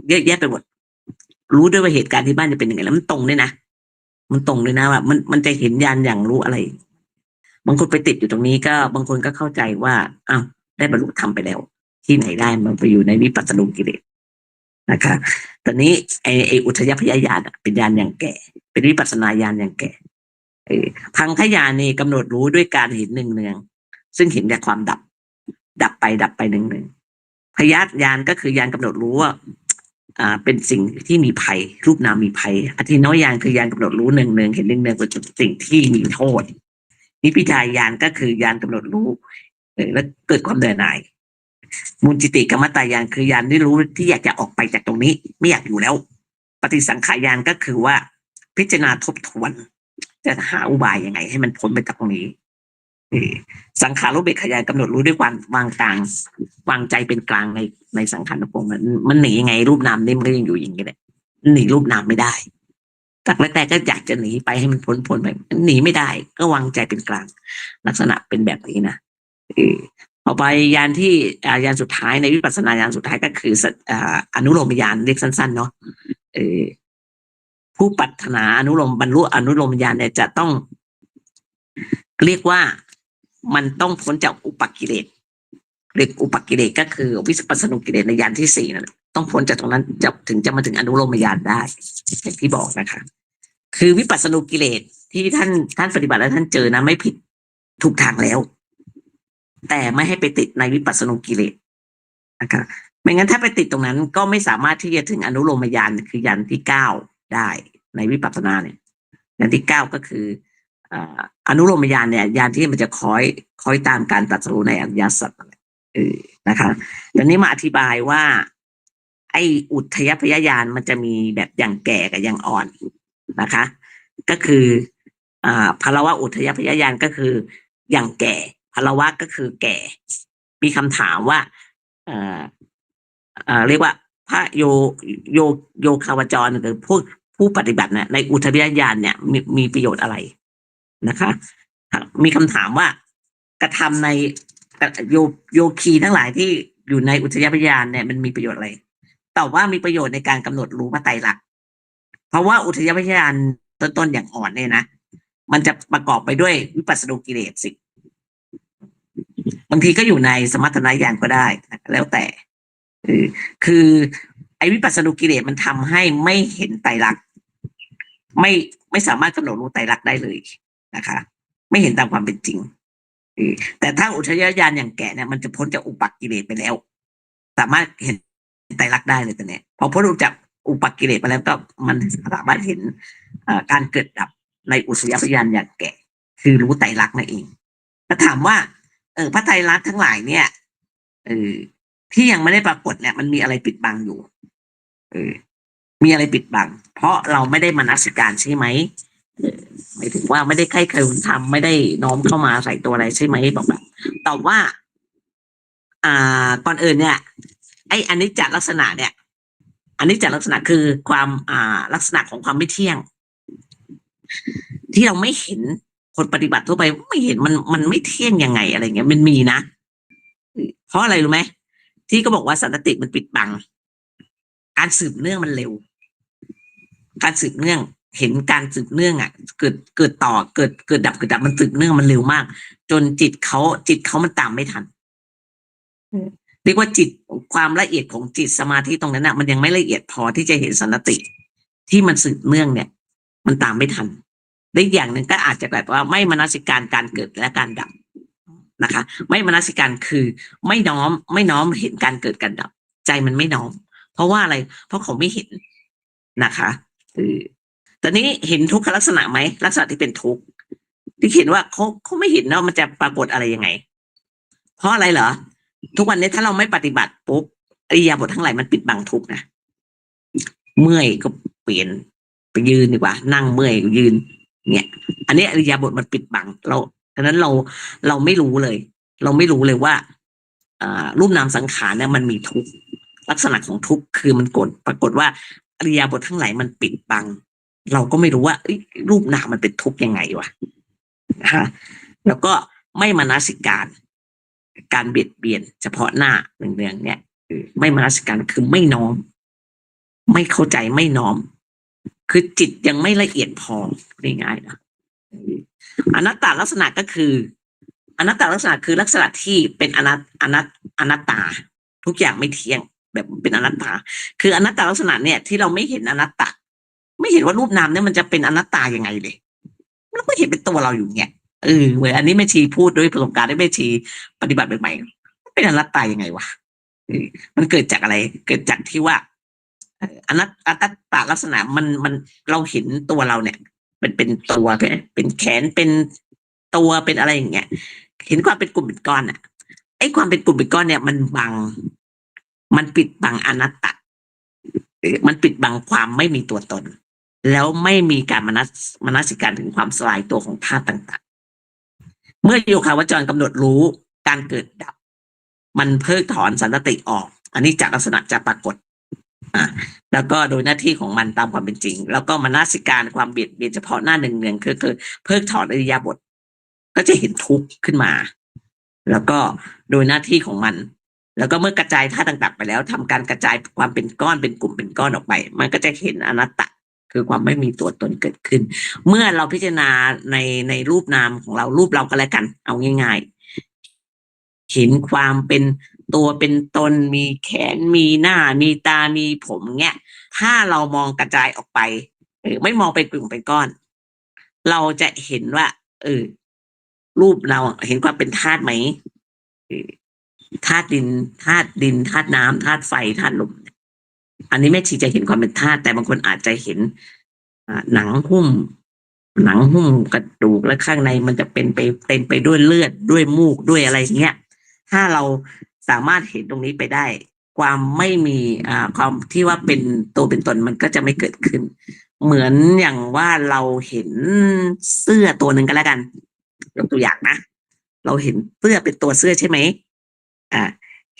เยอะแยะไปหมดรู้ด้วยว่าเหตุการณ์ที่บ้านจะเป็นยังไงแล้วมันตรงด้วยนะมันตรงด้วยนะว่ามันจะเห็นยานอย่างรู้อะไรบางคนไปติดอยู่ตรงนี้ก็บางคนก็เข้าใจว่าอ้าวได้บรรลุธรรมไปแล้วที่ไหนได้มันไปอยู่ในวิปัสสนูกิเลสนะคะตอนนี้ไออุทยพยญาณเป็นญาณอย่างแก่เป็นวิปัสสนาญาณอย่างแก่พังคญาณนี่กำหนดรู้ด้วยการเห็นเนืองๆซึ่งเห็นจากความดับไปเนืองๆพยญาณก็คือญาณกำหนดรู้ว่าเป็นสิ่งที่มีภัยรูปนามมีภัยอธินวญาณคือญาณกำหนดรู้เนืองๆเห็นเนืองๆเป็นสิ่งที่มีโทษนิพพิทายานก็คือญาณกำหนดรู้แล้วเกิดความเบื่อหน่ายมูลจิติกรรมตายานคือญาณที่รู้ที่อยากจะออกไปจากตรงนี้ไม่อยากอยู่แล้วปฏิสังขารญาณก็คือว่าพิจารณาทบทวนจะหาอุบายยังไงให้มันพ้นไปจากตรงนี้สังขารุเบกขญาณกำหนดรู้ด้วยความวางกลางวางใจเป็นกลางในสังขารทั้งปวงมันหนียังไงรูปนามนี่มันก็ยังอยู่อย่างนี้แหละหนีรูปนามไม่ได้จากแรกๆก็อยากจะหนีไปให้มันพ้นไปหนีไม่ได้ก็วางใจเป็นกลางลักษณะเป็นแบบนี้นะต่อไปยานที่ยานสุดท้ายในวิปัสสนาญาณสุดท้ายก็คืออนุโลมญาณเรียกสั้นๆเนาะผู้ปรารถนาอนุโลมบรรลุอนุโลมญาณเนี่ยจะต้องเรียกว่ามันต้องพ้นจากอุปกิเลสเรียกอุปกิเลสก็คือวิปัสสนุกิเลสในยานที่4นั่นแหละต้องพ้นจากตรงนั้นถึงจะมาถึงอนุโลมญาณได้อย่างที่บอกนะคะคือวิปัสสนุกิเลสที่ท่านปฏิบัติแล้วท่านเจอนะไม่ผิดถูกทางแล้วแต่ไม่ให้ไปติดในวิปัสสนุกิเลสนะคะไม่งั้นถ้าไปติดตรงนั้นก็ไม่สามารถที่จะถึงอนุโลมญาณคือญาณที่9ได้ในวิปัสสนาเนี่ยญาณที่9ก็คืออนุโลมญาณเนี่ยญาณที่มันจะคอยตามการตรัสรู้ในอริยสัจนะคะตอนนี้มาอธิบายว่าไอ้อุทยพยญาณมันจะมีแบบอย่างแก่กับอย่างอ่อนนะคะก็คือภลวะอุทยพยญาณก็คืออย่างแก่ภลวะก็คือแก่มีคำถามว่าเรียกว่าพระโยคาวจรหรือผู้ปฏิบัติเนี่ยในอุทยญาณเนี่ยมีประโยชน์อะไรนะคะมีคำถามว่ากระทำในโยคีทั้งหลายที่อยู่ในอุทยพยญาณเนี่ยมันมีประโยชน์อะไรตอบว่ามีประโยชน์ในการกำหนดรู้พระไตรลักษณ์เพราะว่าอุทยพยญาณต้นอย่างอ่อนเนี่ยนะมันจะประกอบไปด้วยวิปัสสนูกิเลสสิบางทีก็อยู่ในสมถะญาณก็ได้แล้วแต่คือไอ้วิปัสสนูกิเลสมันทำให้ไม่เห็นไตรลักษณ์ไม่สามารถกำหนดรู้ไตรลักษณ์ได้เลยนะคะไม่เห็นตามความเป็นจริงแต่ถ้าอุทยญาณอย่างแก่เนี่ยมันจะพ้นจากอุปกิเลสไปแล้วสามารถเห็นไตรลักษณ์ได้เลยแต่เนี่ยพอพ้นจากอุปกิเลสไปแล้วก็มันสามารถเห็นการเกิดดับในอุทยญาณอย่างแก่คือรู้ไตรลักษณ์นั่นเองถ้าถามว่าพระไตรลักษณ์ทั้งหลายเนี่ยที่ยังไม่ได้ปรากฏเนี่ยมันมีอะไรปิดบังอยู่มีอะไรปิดบังเพราะเราไม่ได้มนสิการใช่ไหมหมายถึงว่าไม่ได้ใคร่ครวญทำไม่ได้น้อมเข้ามาใส่ตัวอะไรใช่ไหมบอกแบบตอบว่าก่อนอื่นเนี่ยไอ้อนิจจลักษณะเนี่ยอนิจจลักษณะคือความลักษณะของความไม่เที่ยงที่เราไม่เห็นคนปฏิบัติทั่วไปไม่เห็นมันไม่เที่ยงยังไงอะไรเงี้ยมันมีนะเพราะอะไรรู้ไหมที่ก็บอกว่าสันตติมันปิดบังการสืบเนื่องมันเร็วการสืบเนื่องเห็นการสืบเนื่องเกิดต่อเกิดดับมันสืบเนื่องมันเร็วมากจนจิตเขามันตามไม่ทันเรียกว่าจิตความละเอียดของจิตสมาธิตรงนั้นมันยังไม่ละเอียดพอที่จะเห็นสันตติที่มันสืบเนื่องเนี่ยมันตามไม่ทันและอีกอย่างหนึ่งก็อาจจะแบบว่าไม่มนสิการการเกิดและการดับนะคะไม่มนสิการคือไม่น้อมเห็นการเกิดการดับใจมันไม่น้อมเพราะว่าอะไรเพราะเขาไม่เห็นนะคะตอนนี้เห็นทุกขลักษณะไหมลักษณะที่เป็นทุกข์ ที่เห็นว่าเขาไม่เห็นว่ามันจะปรากฏอะไรยังไงเพราะอะไรเหรอทุกวันนี้ถ้าเราไม่ปฏิบัติปุ๊บอริยาบททั้งหลายมันปิดบังทุกข์นะเมื่อยก็เปลี่ยนไปยืนดีกว่านั่งเมื่อยยืนเนี่ยอันนี้อริยาบทมันปิดบังเราฉะนั้นเราไม่รู้เลย เราไม่รู้เลยว่ารูปนามสังขารเนี่ยมันมีทุกข์ลักษณะของทุกข์คือมันปรากฏว่าอริยาบททั้งหลายมันปิดบังเราก็ไม่รู้ว่ารูปนามมันเป็นทุกข์ยังไงวะนะคะแล้วก็ไม่มนสิการเบียดเบียนเฉพาะหน้าเนืองๆเนี่ยไม่มนสิการคือไม่น้อมไม่เข้าใจไม่น้อมคือจิตยังไม่ละเอียดพอง่ายๆนะอนัตตลักษณะก็คืออนัตตลักษณะคือลักษณะที่เป็นอนัตตาทุกอย่างไม่เที่ยงแบบเป็นอนัตตาคืออนัตตลักษณะเนี่ยที่เราไม่เห็นอนัตตาไม่เห็นว่ารูปนามเนี่ยมันจะเป็นอนัตตายังไงเลยเราก็เห็นเป็นตัวเราอยู่เนี่ยเหมือนอันนี้แม่ชีพูดด้วยประสบการณ์ได้แม่ชีปฏิบัติใหม่ๆเป็นอนัตตายังไงวะมันเกิดจากอะไรเกิดจากที่ว่าอนัตตลักษณะมันเราเห็นตัวเราเนี่ยเป็นตัวเป็นแขนเป็นตัวเป็นอะไรอย่างเงี้ยเห็นความเป็นกลุ่มเป็นก้อนอ่ะไอ้ความเป็นกลุ่มเป็นก้อนเนี่ยมันปิดบังอนัตตะมันปิดบังความไม่มีตัวตนแล้วไม่มีการมนสิการถึงความสลายตัวของธาตุต่างๆเมื่อโยคาวจรกำหนดรู้การเกิดดับมันเพิกถอนสันติออกอันนี้จากลักษณะจะปรากฏแล้วก็โดยหน้าที่ของมันตามความเป็นจริงแล้วก็มนสิการความเบียดเบียนเฉพาะหน้าเนืองๆคือเพิกถอนอริยบทก็จะเห็นทุกข์ขึ้นมาแล้วก็โดยหน้าที่ของมันแล้วก็เมื่อกระจายธาตุต่างๆไปแล้วทำการกระจายความเป็นก้อนเป็นกลุ่มเป็นก้อนออกไปมันก็จะเห็นอนัตตะคือความไม่มีตัวตนเกิดขึ้นเมื่อเราพิจารณาในรูปนามของเรารูปเราก็แล้วกันเอาง่ายๆเห็นความเป็นตัวเป็นตนมีแขนมีหน้ามีตามีผมเงี้ยถ้าเรามองกระจายออกไปไม่มองเป็นกลุ่มเป็นก้อนเราจะเห็นว่ารูปเราเห็นความเป็นธาตุไหมธาตุดินธาตุน้ำธาตุไฟธาตุลมอันนี้แม่ชีจะเห็นความเป็นธาตุแต่บางคนอาจจะเห็นหนังหุ้มกระดูกและข้างในมันจะเป็นไปเต็มไปด้วยเลือดด้วยมูกด้วยอะไรเงี้ยถ้าเราสามารถเห็นตรงนี้ไปได้ความไม่มีความที่ว่าเป็นตัวเป็นตนมันก็จะไม่เกิดขึ้นเหมือนอย่างว่าเราเห็นเสื้อตัวหนึ่งก็แล้วกันยกตัวอย่างนะเราเห็นเสื้อเป็นตัวเสื้อใช่ไหม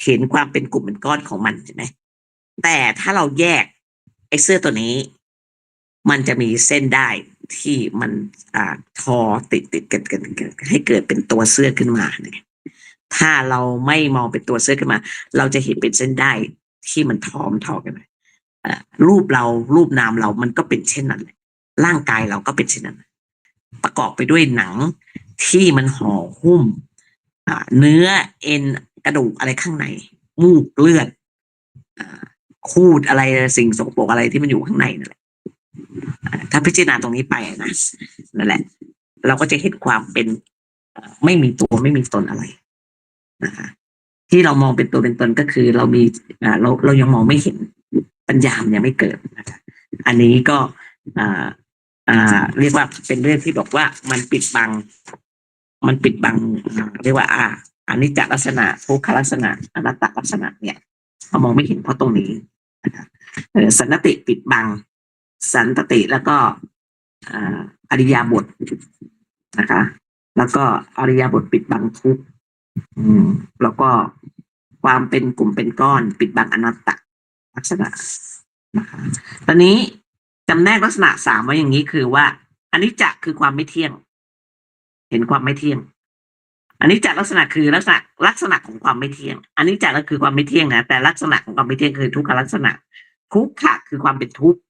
เห็นความเป็นกลุ่มเป็นก้อนของมันใช่ไหมแต่ถ้าเราแยกไอ้เสื้อตัวนี้มันจะมีเส้นได้ที่มันทอติดกันให้เกิดเป็นตัวเสื้อขึ้นมาเนี่ยถ้าเราไม่มองเป็นตัวเสื้อขึ้นมาเราจะเห็นเป็นเส้นได้ที่มันทอกันรูปนามเรามันก็เป็นเช่นนั้นแหละร่างกายเราก็เป็นเช่นนั้นประกอบไปด้วยหนังที่มันห่อหุ้มเนื้อเอ็นกระดูกอะไรข้างในมูกเลือดคูดอะไรสิ่งสกปรกอะไรที่มันอยู่ข้างในนั่นแหละถ้าพิจารณาตรงนี้ไปนะนั่นแหละเราก็จะเห็นความเป็นไม่มีตัวไม่มีตนอะไรนะคะที่เรามองเป็นตัวเป็นตนก็คือเรามีเรายังมองไม่เห็นปัญญายังไม่เกิดนะคะอันนี้ก็เรียกว่าเป็นเรื่องที่บอกว่ามันปิดบังเรียกว่าอนิจจลักษณะทุกขลักษณะอนัตตลักษณะเนี่ยเรามองไม่เห็นเพราะตรงนี้นะคะสันติปิดบังสันติแล้วก็อริยบทนะคะแล้วก็อริยบทปิดบังทุกแล้วก็ความเป็นกลุ่มเป็นก้อนปิดบังอนัตตลักษณะนะคะตอนนี้จำแนกลักษณะ3ไว้อย่างนี้คือว่าอนิจจคือความไม่เที่ยงเห็นความไม่เที่ยงอันนี้จากลักษณะคือลักษณะของความไม่เที่ยงอันนี้จากก็คือความไม่เที่ยงนะแต่ลักษณะของความไม่เที่ยงคือทุกขลักษณะทุกขะคือความเป็นทุกข์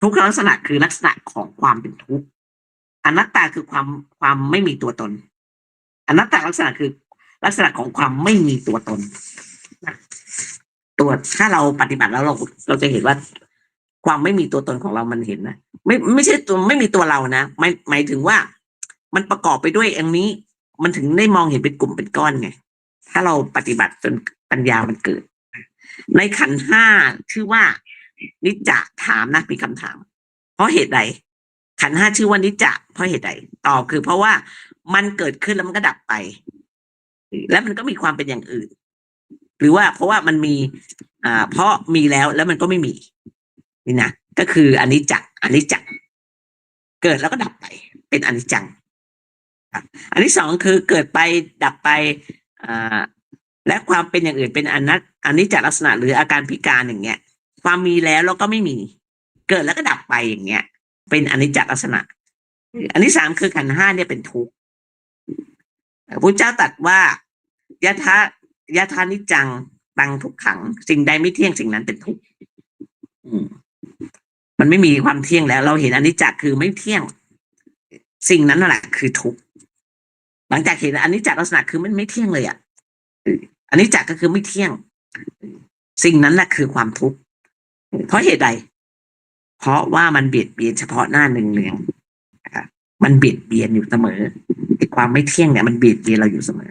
ทุกขลักษณะคือลักษณะของความเป็นทุกข์อนัตตาคือความไม่มีตัวตนอนัตตลักษณะคือลักษณะของความไม่มีตัวตนตัวถ้าเราปฏิบัติแล้วเราจะเห็นว่าความไม่มีตัวตนของเรามันเห็นนะไม่ใช่ตัวไม่มีตัวเรานะหมายถึงว่ามันประกอบไปด้วยอย่างนี้มันถึงได้มองเห็นเป็นกลุ่มเป็นก้อนไงถ้าเราปฏิบัติจนปัญญามันเกิดในขันธ์5ชื่อว่านิจจะถามนะมีคำถามเพราะเหตุใด ขันธ์ห้าชื่อว่านิจจะเพราะเหตุใดตอบคือเพราะว่ามันเกิดขึ้นแล้วมันก็ดับไป แล้วมันก็มีความเป็นอย่างอื่น หรือว่าเพราะว่ามันมีเพราะมีแล้วมันก็ไม่มีนี่นะก็คืออนิจจ์เกิดแล้วก็ดับไป เป็นอนิจจังอันที่สองคือเกิดไปดับไปและความเป็นอย่างอื่นเป็นอนิจจลักษณะหรืออาการพิการอย่างเงี้ยความมีแล้วก็ไม่มี เกิดแล้วก็ดับไปอย่างเงี้ยเป็นอนิจจลักษณะอันที่สามคือขันธ์ห้าเนี่ยเป็นทุกข์พระเจ้าตรัสว่ายะทานิจจังตังทุกขังสิ่งใดไม่เที่ยงสิ่งนั้นเป็นทุกข์มันไม่มีความเที่ยงแล้วเราเห็นอนิจจ์คือไม่เที่ยงสิ่งนั้นนั่นแหละคือทุกข์หลังจากเห็นอนิจจลักษณะคือมันไม่เที่ยงเลยอนิจจก็คือไม่เที่ยงสิ่งนั้นแหละคือความทุกข์เพราะเหตุใดเพราะว่ามันเบียดเบียนเฉพาะหน้าเนืองๆมันเบียดเบียนอยู่เสมอความไม่เที่ยงเนี่ยมันเบียดเบียนเราอยู่เสมอ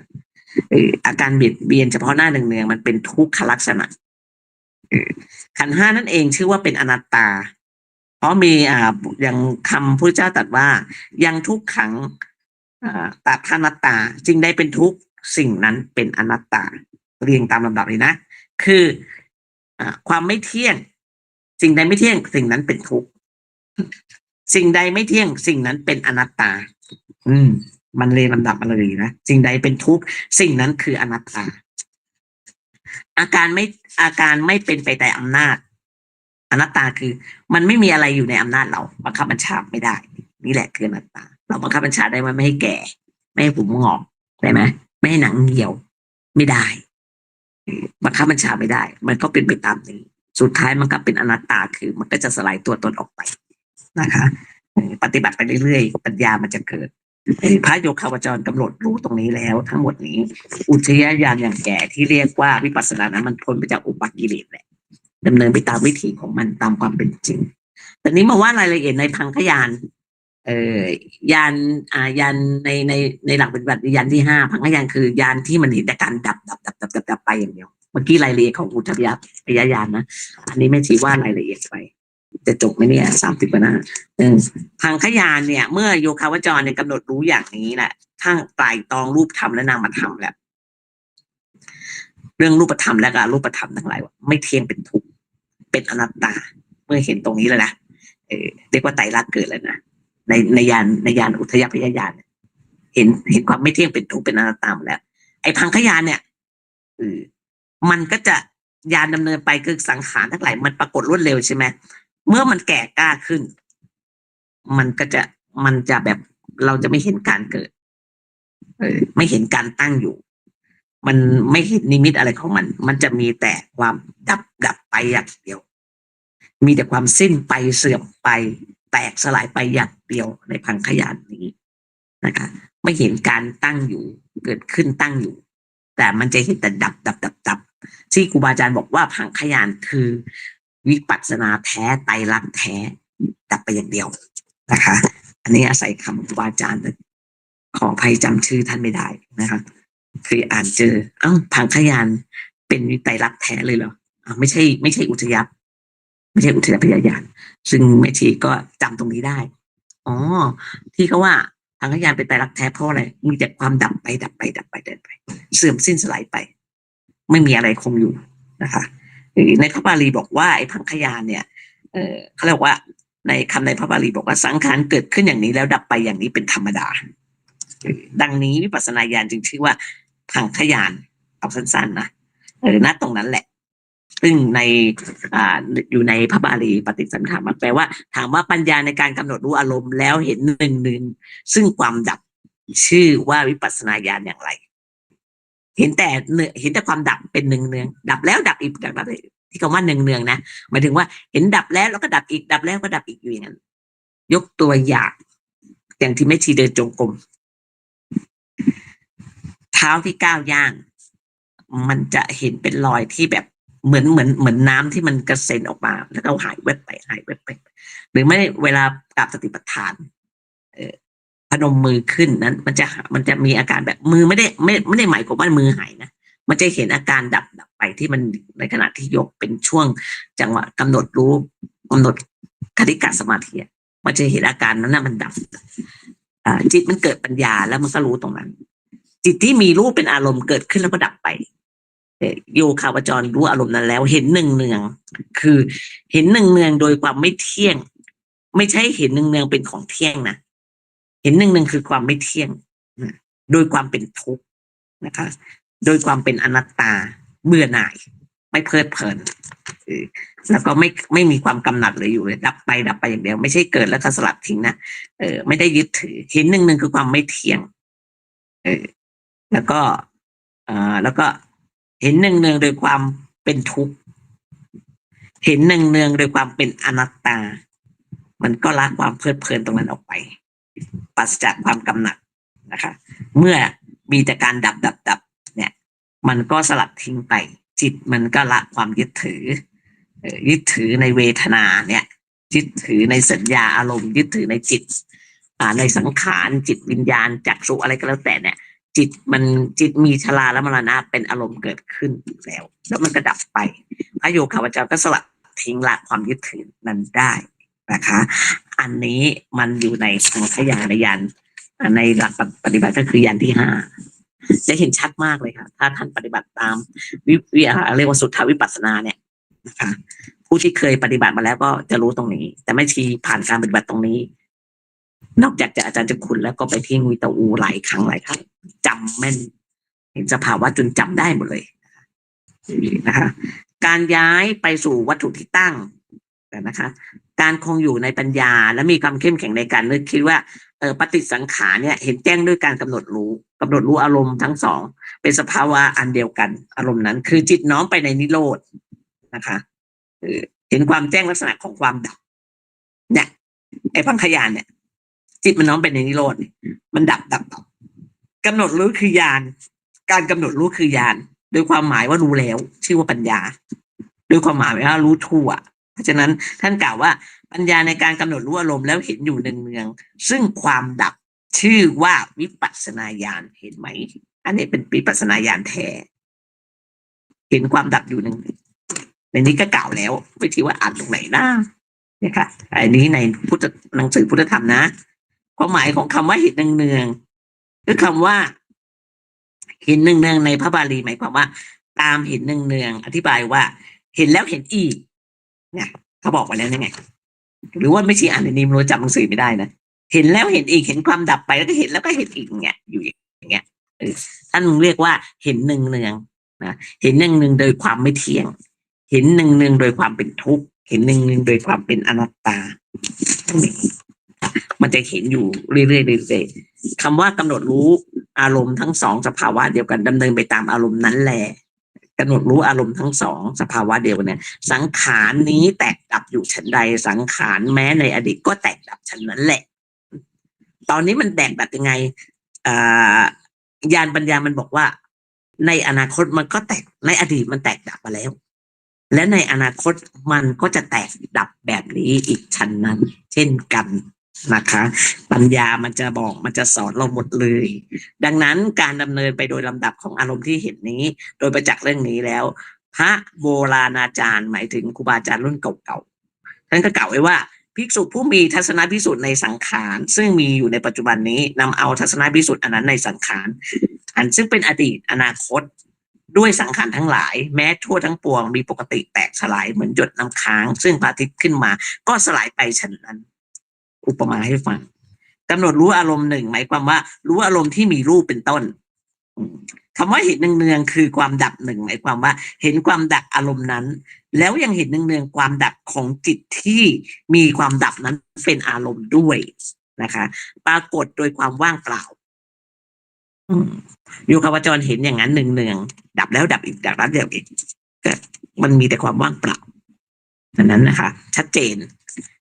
อาการเบียดเบียนเฉพาะหน้าเนืองๆมันเป็นทุกขลักษณะขันธ์ห้านั่นเองชื่อว่าเป็นอนัตตาเพราะมีอย่างคำพระเจ้าตรัสว่ายังทุกขังตถานัตตาสิ่งใดเป็นทุกข์สิ่งนั้นเป็นอนัตตาเรียงตามลำดับเลยนะคือความไม่เที่ยงสิ่งใดไม่เที่ยงสิ่งนั้นเป็นทุกข์สิ่งใดไม่เที่ยงสิ่งนั้นเป็นอนัตตามันเรียงลำดับมาเลยนะสิ่งใดเป็นทุกข์สิ่งนั้นคืออนัตตาอาการไม่เป็นไปแต่อำนาจอนัตตาคือมันไม่มีอะไรอยู่ในอำนาจเราบังคับบัญชาไม่ได้นี่แหละคืออนัตตาเราบังคับบัญชาได้ว่าไม่ให้แก่ไม่ให้ผมงอกได้ไหมไม่ให้หนังเหี่ยวไม่ได้บังคับบัญชาไม่ได้มันก็เป็นไปตามนี้สุดท้ายมันก็เป็นอนัตตาคือมันก็จะสลายตัวตนออกไปนะคะปฏิบัติไปเรื่อยๆปัญญามันจะเกิดพระโยคาวจรกำหนดรู้ตรงนี้แล้วทั้งหมดนี้อุทยญาณอย่างแก่ที่เรียกว่าวิปัสสนานั้นมันพ้นไปจากอุปกิเลสแหละดำเนินไปตามวิถีของมันตามความเป็นจริงแต่นี้มาว่ารายละเอียดในพังคยานยานในหลักปฏิบัติยานที่5พังคยานคือยานที่มันเห็นแต่การดับไปอย่างเดียวเมื่อกี้รายละเอียดของอุทยญาณนะอันนี้ไม่ชี้ว่ารายละเอียดไปจะจบไหมเนี่ย30 กว่าหน้าพังคยานเนี่ยเมื่อโยคาวจรเนี่ยกำหนดรู้อย่างนี้แหละทั้งไตรตรองรูปธรรมและนามธรรมแล้วเรื่องรูปธรรมและก็รูปธรรมทั้งหลายไม่เที่ยงเป็นทุกข์เป็นอนัตตาเมื่อเห็นตรงนี้แล้วนะเรียกว่าไตรลักษณ์เกิดแล้วนะในยานอุทยพยญาณเห็นความไม่เที่ยงเป็นทุกข์เป็นอนัตตาแล้วไอ้พังคยานเนี่ยมันก็จะยานดำเนินไปคือสังขารทั้งหลายมันปรากฏรวดเร็วใช่ไหมเมื่อมันแก่กล้าขึ้นมันจะแบบเราจะไม่เห็นการเกิดไม่เห็นการตั้งอยู่มันไม่เห็นนิมิตอะไรของมันจะมีแต่ความดับไปอย่างเดียวมีแต่ความสิ้นไปเสื่อมไปแตกสลายไปอย่างเดียวในพังคยานนี้นะคะไม่เห็นการตั้งอยู่เกิดขึ้นตั้งอยู่แต่มันจะเห็นแต่ดับที่ครูบาอาจารย์บอกว่าพังคยานคือวิปัสสนาแท้ไตรลักษณ์แท้ดับไปอย่างเดียวนะคะอันนี้อาศัยคำครูบาอาจารย์ขออภัยจำชื่อท่านไม่ได้นะคะคืออ่านเจอพังคยานเป็นไตรลักษณ์แท้เลยเหรอไม่ใช่อุทยพไม่ใช่อุทยพยญาณซึ่งแม่ชีก็จำตรงนี้ได้ที่เขาว่าพังคยานเป็นไตรลักษณ์แท้เพราะอะไรมีแต่ความดับไปเสื่อมสิ้นสลายไปไม่มีอะไรคงอยู่นะคะในพระบาลีบอกว่าไอ้พังคยานเนี่ยเขาเรียกว่าในคำในพระบาลีบอกว่าสังขารเกิดขึ้นอย่างนี้แล้วดับไปอย่างนี้เป็นธรรมดาดังนี้วิปัสสนาญาณจึงชื่อว่าพังคยานเอาสั้นๆนะณตรงนั้นแหละซึ่งอยู่ในพระบาลีปฏิสันถามักแปลว่าถามว่าปัญญาในการกำหนดรู้อารมณ์แล้วเห็นหนึ่งซึ่งความดับชื่อว่าวิปัสสนาญาณอย่างไรเห็นแต่ความดับเป็นเนืองดับแล้วดับอีกดับที่คำว่าเนืองนะหมายถึงว่าเห็นดับแล้วก็ดับอีกดับแล้วก็ดับอีกอยู่อย่างนั้นยกตัวอย่างที่แม่ชีเดินจงกรมเท้าที่ก้าวย่างมันจะเห็นเป็นรอยที่แบบเหมือนน้ำที่มันกระเซ็นออกมาแล้วก็หายแวบไปหรือไม่เวลากราบสติปัฏฐานพนมมือขึ้นนั้นมันจะมีอาการแบบมือไม่ได้หมายความว่ามือหายนะมันจะเห็นอาการดับไปที่มันในขณะที่ยกเป็นช่วงจังหวะกำหนดรู้กำหนดคติกะสมาธิ มันจะเห็นอาการนั้นนะมันดับจิตมันเกิดปัญญาแล้วมันก็รู้ตรงนั้นจิตที่มีรูปเป็นอารมณ์เกิดขึ้นแล้วก็ดับไปโยคาวจรรู้อารมณ์นั้นแล้วเห็นเนืองๆคือเห็นเนืองๆโดยความไม่เที่ยงไม่ใช่เห็นเนืองๆเป็นของเที่ยงนะเห็นเนืองๆคือความไม่เที่ยงโดยความเป็นทุกข์นะคะโดยความเป็นอนัตตาเบื่อหน่ายไม่เพลิดเพลินแล้วก็ไม่มีความกำหนัดเลยอยู่เลยดับไปอย่างเดียวไม่ใช่เกิดแล้วก็สลัดทิ้งนะไม่ได้ยึดถือเห็นหนึ่งคือความไม่เที่ยงแล้วก็เห็นเนืองๆโดยความเป็นทุกข์เห็นเนืองๆโดยความเป็นอนัตตามันก็ละความเพลิดเพลินตรงนั้นออกไปปราศจากความกำหนัดนะคะเมื่อมีแต่การดับเนี่ยมันก็สลัดทิ้งไปจิตมันก็ละความยึดถือในเวทนาเนี่ยยึดถือในสัญญาอารมณ์ยึดถือในจิตในสังขารจิตวิญญาณจักษุอะไรก็แล้วแต่เนี่ยจิตมีชราและมรณะเป็นอารมณ์เกิดขึ้นแล้วมันก็ดับไปพระโยคาวจรก็สลัดทิ้งละความยึดถือนั้นได้นะคะอันนี้มันอยู่ในสังขยานญาณในหลักปฏิบัติก็คือญาณที่5จะเห็นชัดมากเลยค่ะถ้าท่านปฏิบัติตามเรียกว่าสุทธวิปัสสนาเนี่ยนะคะผู้ที่เคยปฏิบัติมาแล้วก็จะรู้ตรงนี้แต่ไม่ชีผ่านการปฏิบัติตรงนี้นอกจากจะอาจารย์จะคุณแล้วก็ไปที่งุยเตาอูหลายครั้งจำแม่นเห็นสภาวะจนจำได้หมดเลยนะคะการย้ายไปสู่วัตถุที่ตั้งนะคะการคงอยู่ในปัญญาและมีความเข้มแข็งในการนึกคิดว่าปฏิสังขารเนี่ยเห็นแจ้งด้วยการกำหนดรู้อารมณ์ทั้งสองเป็นสภาวะอันเดียวกันอารมณ์นั้นคือจิตน้อมไปในนิโรธนะคะเห็นความแจ้งลักษณะของความดับเนี่ยไอ้พังขยานเนี่ยจิตมันน้อมไปในนิโรธมันดับกำหนดรู้คือญาณการกำหนดรู้คือญาณโดยความหมายว่ารู้แล้วชื่อว่าปัญญาโดยความหมายว่ารู้ทั่วเพราะฉะนั้นท่านกล่าวว่าปัญญาในการกำหนดรู้อารมณ์แล้วเห็นอยู่เนืองๆซึ่งความดับชื่อว่าวิปัสสนาญาณเห็นไหมอันนี้เป็นวิปัสสนาญาณแท้เห็นความดับอยู่ในนี้ก็กล่าวแล้ววิธีว่าอ่านตรงไหนนะเนี่ยค่ะอันนี้ในหนังสือพุทธธรรมนะความหมายของคำว่าเห็นเนืองๆคือคำว่าเห็นเนืองๆในพระบาลีหมายความว่าตามเห็นเนืองๆอธิบายว่าเห็นแล้วเห็นอีกเนี่ยเขาบอกไว้แล้วยังไงหรือว่าไม่ใช่อ่านในนี้รู้จำหนังสือไม่ได้นะเห็นแล้วเห็นอีกเห็นความดับไปแล้วก็เห็นแล้วก็เห็นอีกเนี่ยอยู่อย่างเงี้ยท่านเรียกว่าเห็นเนืองๆนะเห็นเนืองๆโดยความไม่เที่ยงเห็นเนืองๆโดยความเป็นทุกข์เห็นเนืองๆโดยความเป็นอนัตตามันจะเห็นอยู่เรื่อยๆคำว่ากำหนดรู้อารมณ์ทั้งสองสภาวะเดียวกันดำเนินไปตามอารมณ์นั้นแหละกำหนดรู้อารมณ์ทั้งสองสภาวะเดียวกันเนี่ยสังขารนี้แตกดับอยู่ชั้นใดสังขารแม้ในอดีตก็แตกดับชั้นนั้นแหละตอนนี้มันแตกดับยังไงญาณปัญญามันบอกว่าในอนาคตมันก็แตกในอดีตมันแตกดับมาแล้วและในอนาคตมันก็จะแตกดับแบบนี้อีกชั้นนั้นเช่นกันนะคะปัญญามันจะบอกมันจะสอนเราหมดเลยดังนั้นการดำเนินไปโดยลำดับของอารมณ์ที่เห็นนี้โดยประจักษ์เรื่องนี้แล้วพระโบราณอาจารย์หมายถึงครูบาอาจารย์รุ่นเก่าๆท่านก็กล่าวไว้ว่าภิกษุผู้มีทัศนพิสูจน์ในสังขารซึ่งมีอยู่ในปัจจุบันนี้นำเอาทัศนพิสูจน์อันนั้นในสังขารอันซึ่งเป็นอดีตอนาคตด้วยสังขารทั้งหลายแม้ทั่วทั้งปวงมีปกติแตกสลายเหมือนหยดน้ำค้างซึ่งพระอาทิตย์ขึ้นมาก็สลายไปฉะนั้นอุปมาให้ฟังกำหนดรู้อารมณ์หนึ่งหมายความว่ารู้อารมณ์ที่มีรูปเป็นต้นคำว่าเห็นเนืองๆคือความดับหนึ่งหมายความว่าเห็นความดับอารมณ์นั้นแล้วยังเห็นเนืองๆความดับของจิตที่มีความดับนั้นเป็นอารมณ์ด้วยนะคะปรากฏโดยความว่างเปล่าโยคาวจรเห็นอย่างนั้นเนืองๆดับแล้วดับอีกดับแล้วดับอีกก็มันมีแต่ความว่างเปล่าดังนั้นนะคะชัดเจน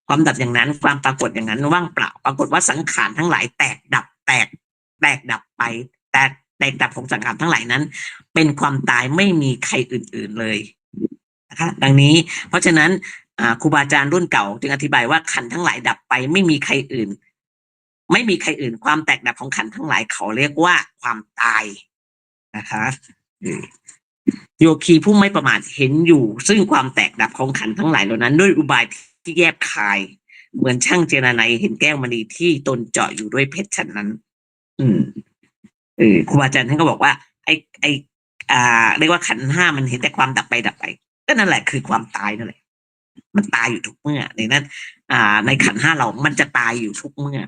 ความดับอย่างนั้นความปรากฏอย่างนั้นว่างเปล่าปรากฏว่าสังขารทั้งหลายแตกดับแตกดับไปแต่แตกดับของสังขารทั้งหลายนั้นเป็นความตายไม่มีใครอื่นๆเลยนะคะดังนี้เพราะฉะนั้นครูบาอาจารย์รุ่นเก่าจึงอธิบายว่าขันธ์ทั้งหลายดับไปไม่มีใครอื่นความแตกดับของขันธ์ทั้งหลายเขาเรียกว่าความตายนะคะโยคีผู้ไม่ประมาทเห็นอยู่ซึ่งความแตกดับของขันธ์ทั้งหลายเหล่านั้นด้วยอุบายที่แยบคาย เหมือนช่างเจรไนเห็นแก้วมณีที่ตนเจาะอยู่ด้วยเพชรฉันนั้น อืมครูบาอาจารย์ท่านก็บอกว่าไอ้ไอ้เรียกว่าขันธ์ห้ามันเห็นแต่ความดับไปดับไปก็นั่นแหละคือความตายนั่นแหละมันตายอยู่ทุกเมื่อในนั้นในขันธ์ห้าเรามันจะตายอยู่ทุกเมื่อ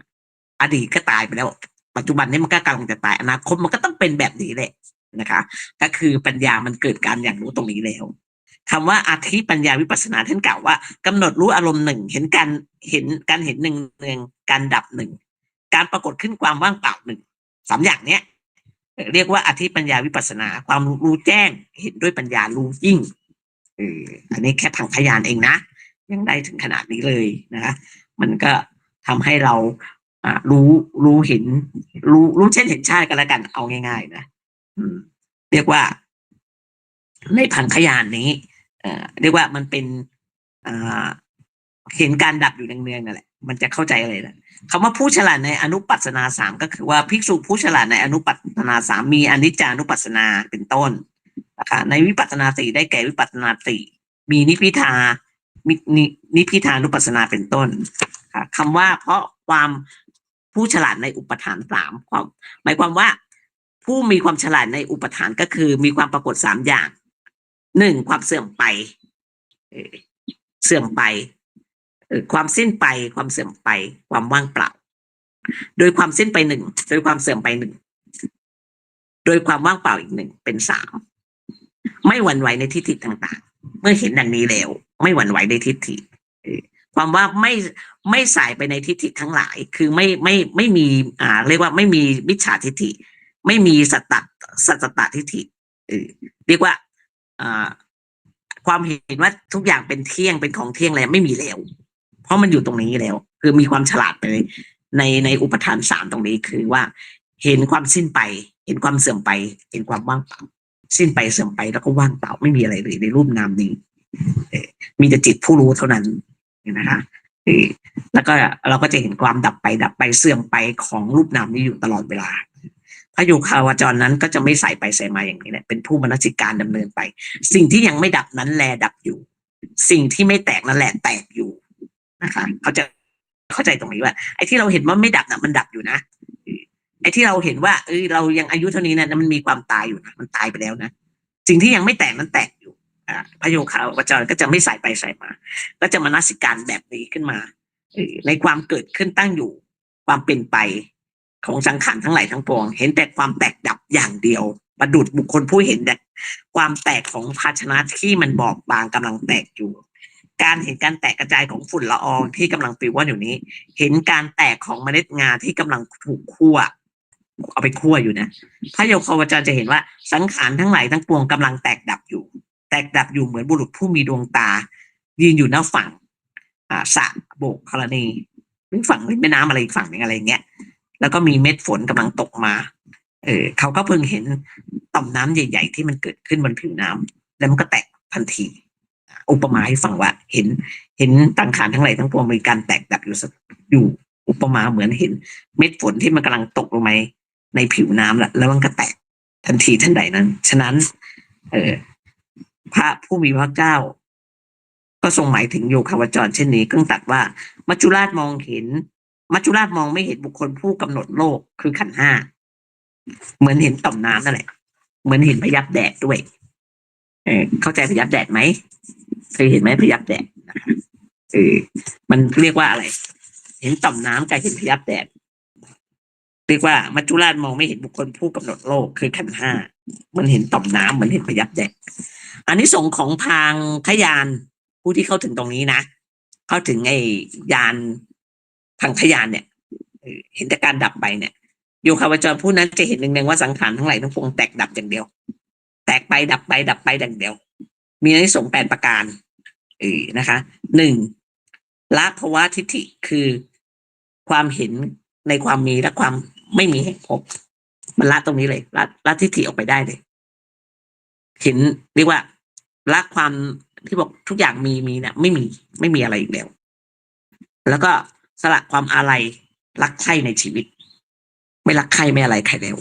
อดีตก็ตายไปแล้วปัจจุบันนี้มันก็กำลังจะตายอนาคตมันก็ต้องเป็นแบบนี้แหละนะคะก็คือปัญญามันเกิดการอย่างรู้ตรงนี้แล้วคำว่าอาทิปัญญาวิปัสสนาท่านกล่าวว่ากำหนดรู้อารมณ์หนึ่งเห็นการเห็นหนึ่งการดับหนึ่งการปรากฏขึ้นความว่างเปล่าหนึ่งสามอย่างเนี้ยเรียกว่าอธิปัญญาวิปัสสนาความรู้แจ้งเห็นด้วยปัญญารู้ยิ่งอันนี้แค่ทางพยานเองนะยังได้ถึงขนาดนี้เลยนะคะมันก็ทำให้เรารู้เห็นรู้เช่นเห็นชาติกันแล้วกันเอาง่ายๆนะเรียกว่าในพังขยานนี้เรียกว่ามันเป็นเห็นการดับอยู่เนืองๆนั่นแหละมันจะเข้าใจอะไรนะคำว่าผู้ฉลาดในอนุปัสนาสามก็คือว่าภิกษุผู้ฉลาดในอนุปัสนาสามมีอนิจจานุปัสนาเป็นต้นนะคะในวิปัสนาสี่ได้แก่วิปัสนาสี่มีนิพิทานิพิทานุปัสนาเป็นต้นคำว่าเพราะความผู้ฉลาดในอุปทานสามหมายความว่าผู้มีความฉลาดในอุปทานก็คือมีความปรากฏสามอย่างหนึ่งความเสื่อมไปความสิ้นไปความเสื่อมไปความว่างเปล่าโดยความสิ้นไปหนึ่งโดยความเสื่อมไปหนึ่งโดยความว่างเปล่าอีกหนึ่งเป็นสามไม่หวั่นไหวในทิฏฐิต่างๆเมื่อเห็นดังนี้แล้วไม่หวั่นไหวในทิฏฐิความว่าไม่สายไปในทิฏฐิทั้งหลายคือไม่มีเรียกว่าไม่มีมิจฉาทิฏฐิไม่มีสัตตทิฏฐิเรียกว่าความเห็นว่าทุกอย่างเป็นเที่ยงเป็นของเที่ยงแล้วไม่มีแล้วเพราะมันอยู่ตรงนี้แล้วคือมีความฉลาดไปในอุปทานสามตรงนี้คือว่าเห็นความสิ้นไปเห็นความเสื่อมไปเห็นความว่างเปล่าสิ้นไปเสื่อมไปแล้วก็ว่างเปล่าไม่มีอะไรเลยในรูปนามนี้มีแต่จิตผู้รู้เท่านั้นนะคะแล้วก็เราก็จะเห็นความดับไปเสื่อมไปของรูปนามนี้อยู่ตลอดเวลาพระโยคาวจรนั้นก็จะไม่ใส่ไปใส่มาอย่างนี้แหละเป็นผู้มนสิการดำเนินไปสิ่งที่ยังไม่ดับนั้นแลดับอยู่สิ่งที่ไม่แตกนั่นแหละแตกอยู่นะคะเขาจะเข้าใจตรงนี้ว่าไอ้ที่เราเห็นว่าไม่ดับนะมันดับอยู่นะไอ้ที่เราเห็นว่าเรายังอายุเท่านี้นะมันมีความตายอยู่นะมันตายไปแล้วนะสิ่งที่ยังไม่แตกนั้นแตกอยู่พระโยคาวจรก็จะไม่ใส่ไปใส่มาก็จะมนสิการแบบนี้ขึ้นมาในความเกิดขึ้นตั้งอยู่ความเป็นไปของสังขารทั้งหลายทั้งปวงเห็นแต่ความแตกดับอย่างเดียวประดุจบุคคลผู้เห็นแต่ความแตกของภาชนะที่มันบอบบางกำลังแตกอยู่การเห็นการแตกกระจายของฝุ่นละอองที่กำลังปลิวว่อนอยู่นี้เห็นการแตกของเมล็ดงาที่กำลังถูกคั่วเอาไปคั่วอยู่นะพระโยคาวจรจะเห็นว่าสังขารทั้งหลายทั้งปวงกำลังแตกดับอยู่แตกดับอยู่เหมือนบุรุษผู้มีดวงตายืนอยู่หน้าฝั่งสระโบกกรณีหรือฝั่งแม่น้ำอะไรอีกฝั่งหนึ่งอะไรเงี้ยแล้วก็มีเม็ดฝนกำลังตกมาเขาก็เพิ่งเห็นต่อมน้ำใหญ่ๆที่มันเกิดขึ้นบนผิวน้ำแล้วมันก็แตกทันทีอุปมาให้ฟังว่าเห็นสังขารทั้งหลายทั้งปวงมีการแตกดับอยู่อุปมาเหมือนเห็นเม็ดฝนที่มันกำลังตกลงมาในผิวน้ำแล้วมันก็แตกทันทีทันใดนั้นฉะนั้นพระผู้มีพระเจ้าก็ทรงหมายถึงโยคาวจรเช่นนี้ก็ตัดว่ามัจจุราชมองไม่เห็นบุคคลผู้กำหนดโลกคือขันธ์ห้าเหมือนเห็นต่อมน้ำนั่นแหละเหมือนเห็นพยับแดดด้วยเข้าใจพยับแดดไหมเคยเห็นไหมพยับแดดนะคะมันเรียกว่าอะไรเห็นต่อมน้ำกับเห็นพยับแดดเรียกว่ามัจจุราชมองไม่เห็นบุคคลผู้กำหนดโลกคือขันธ์ห้ามันเห็นต่อมน้ำเหมือนเห็นพยับแดดอันนี้ส่งของพางขยานผู้ที่เข้าถึงตรงนี้นะเข้าถึงไอ้ยานพังขยานเนี่ยเห็นแต่การดับไปเนี่ยโยคาวจรผู้นั้นจะเห็นหนึ่งๆว่าสังขารทั้งหลายทั้งปวงแตกดับอย่างเดียวแตกไปดับไปดับไปอย่างเดียวมีอานิสงส์8ประการนะคะ1ละภวะทิฏฐิคือความเห็นในความมีและความไม่มีให้พบมันละตรงนี้เลยละทิฏฐิออกไปได้เลยเห็นเรียกว่าละความที่บอกทุกอย่างมีเนี่ยไม่มีอะไรอีกแล้วแล้วก็สละความอะไรรักใคร่ในชีวิตไม่รักใคร่ไม่อะไรใครแล้ว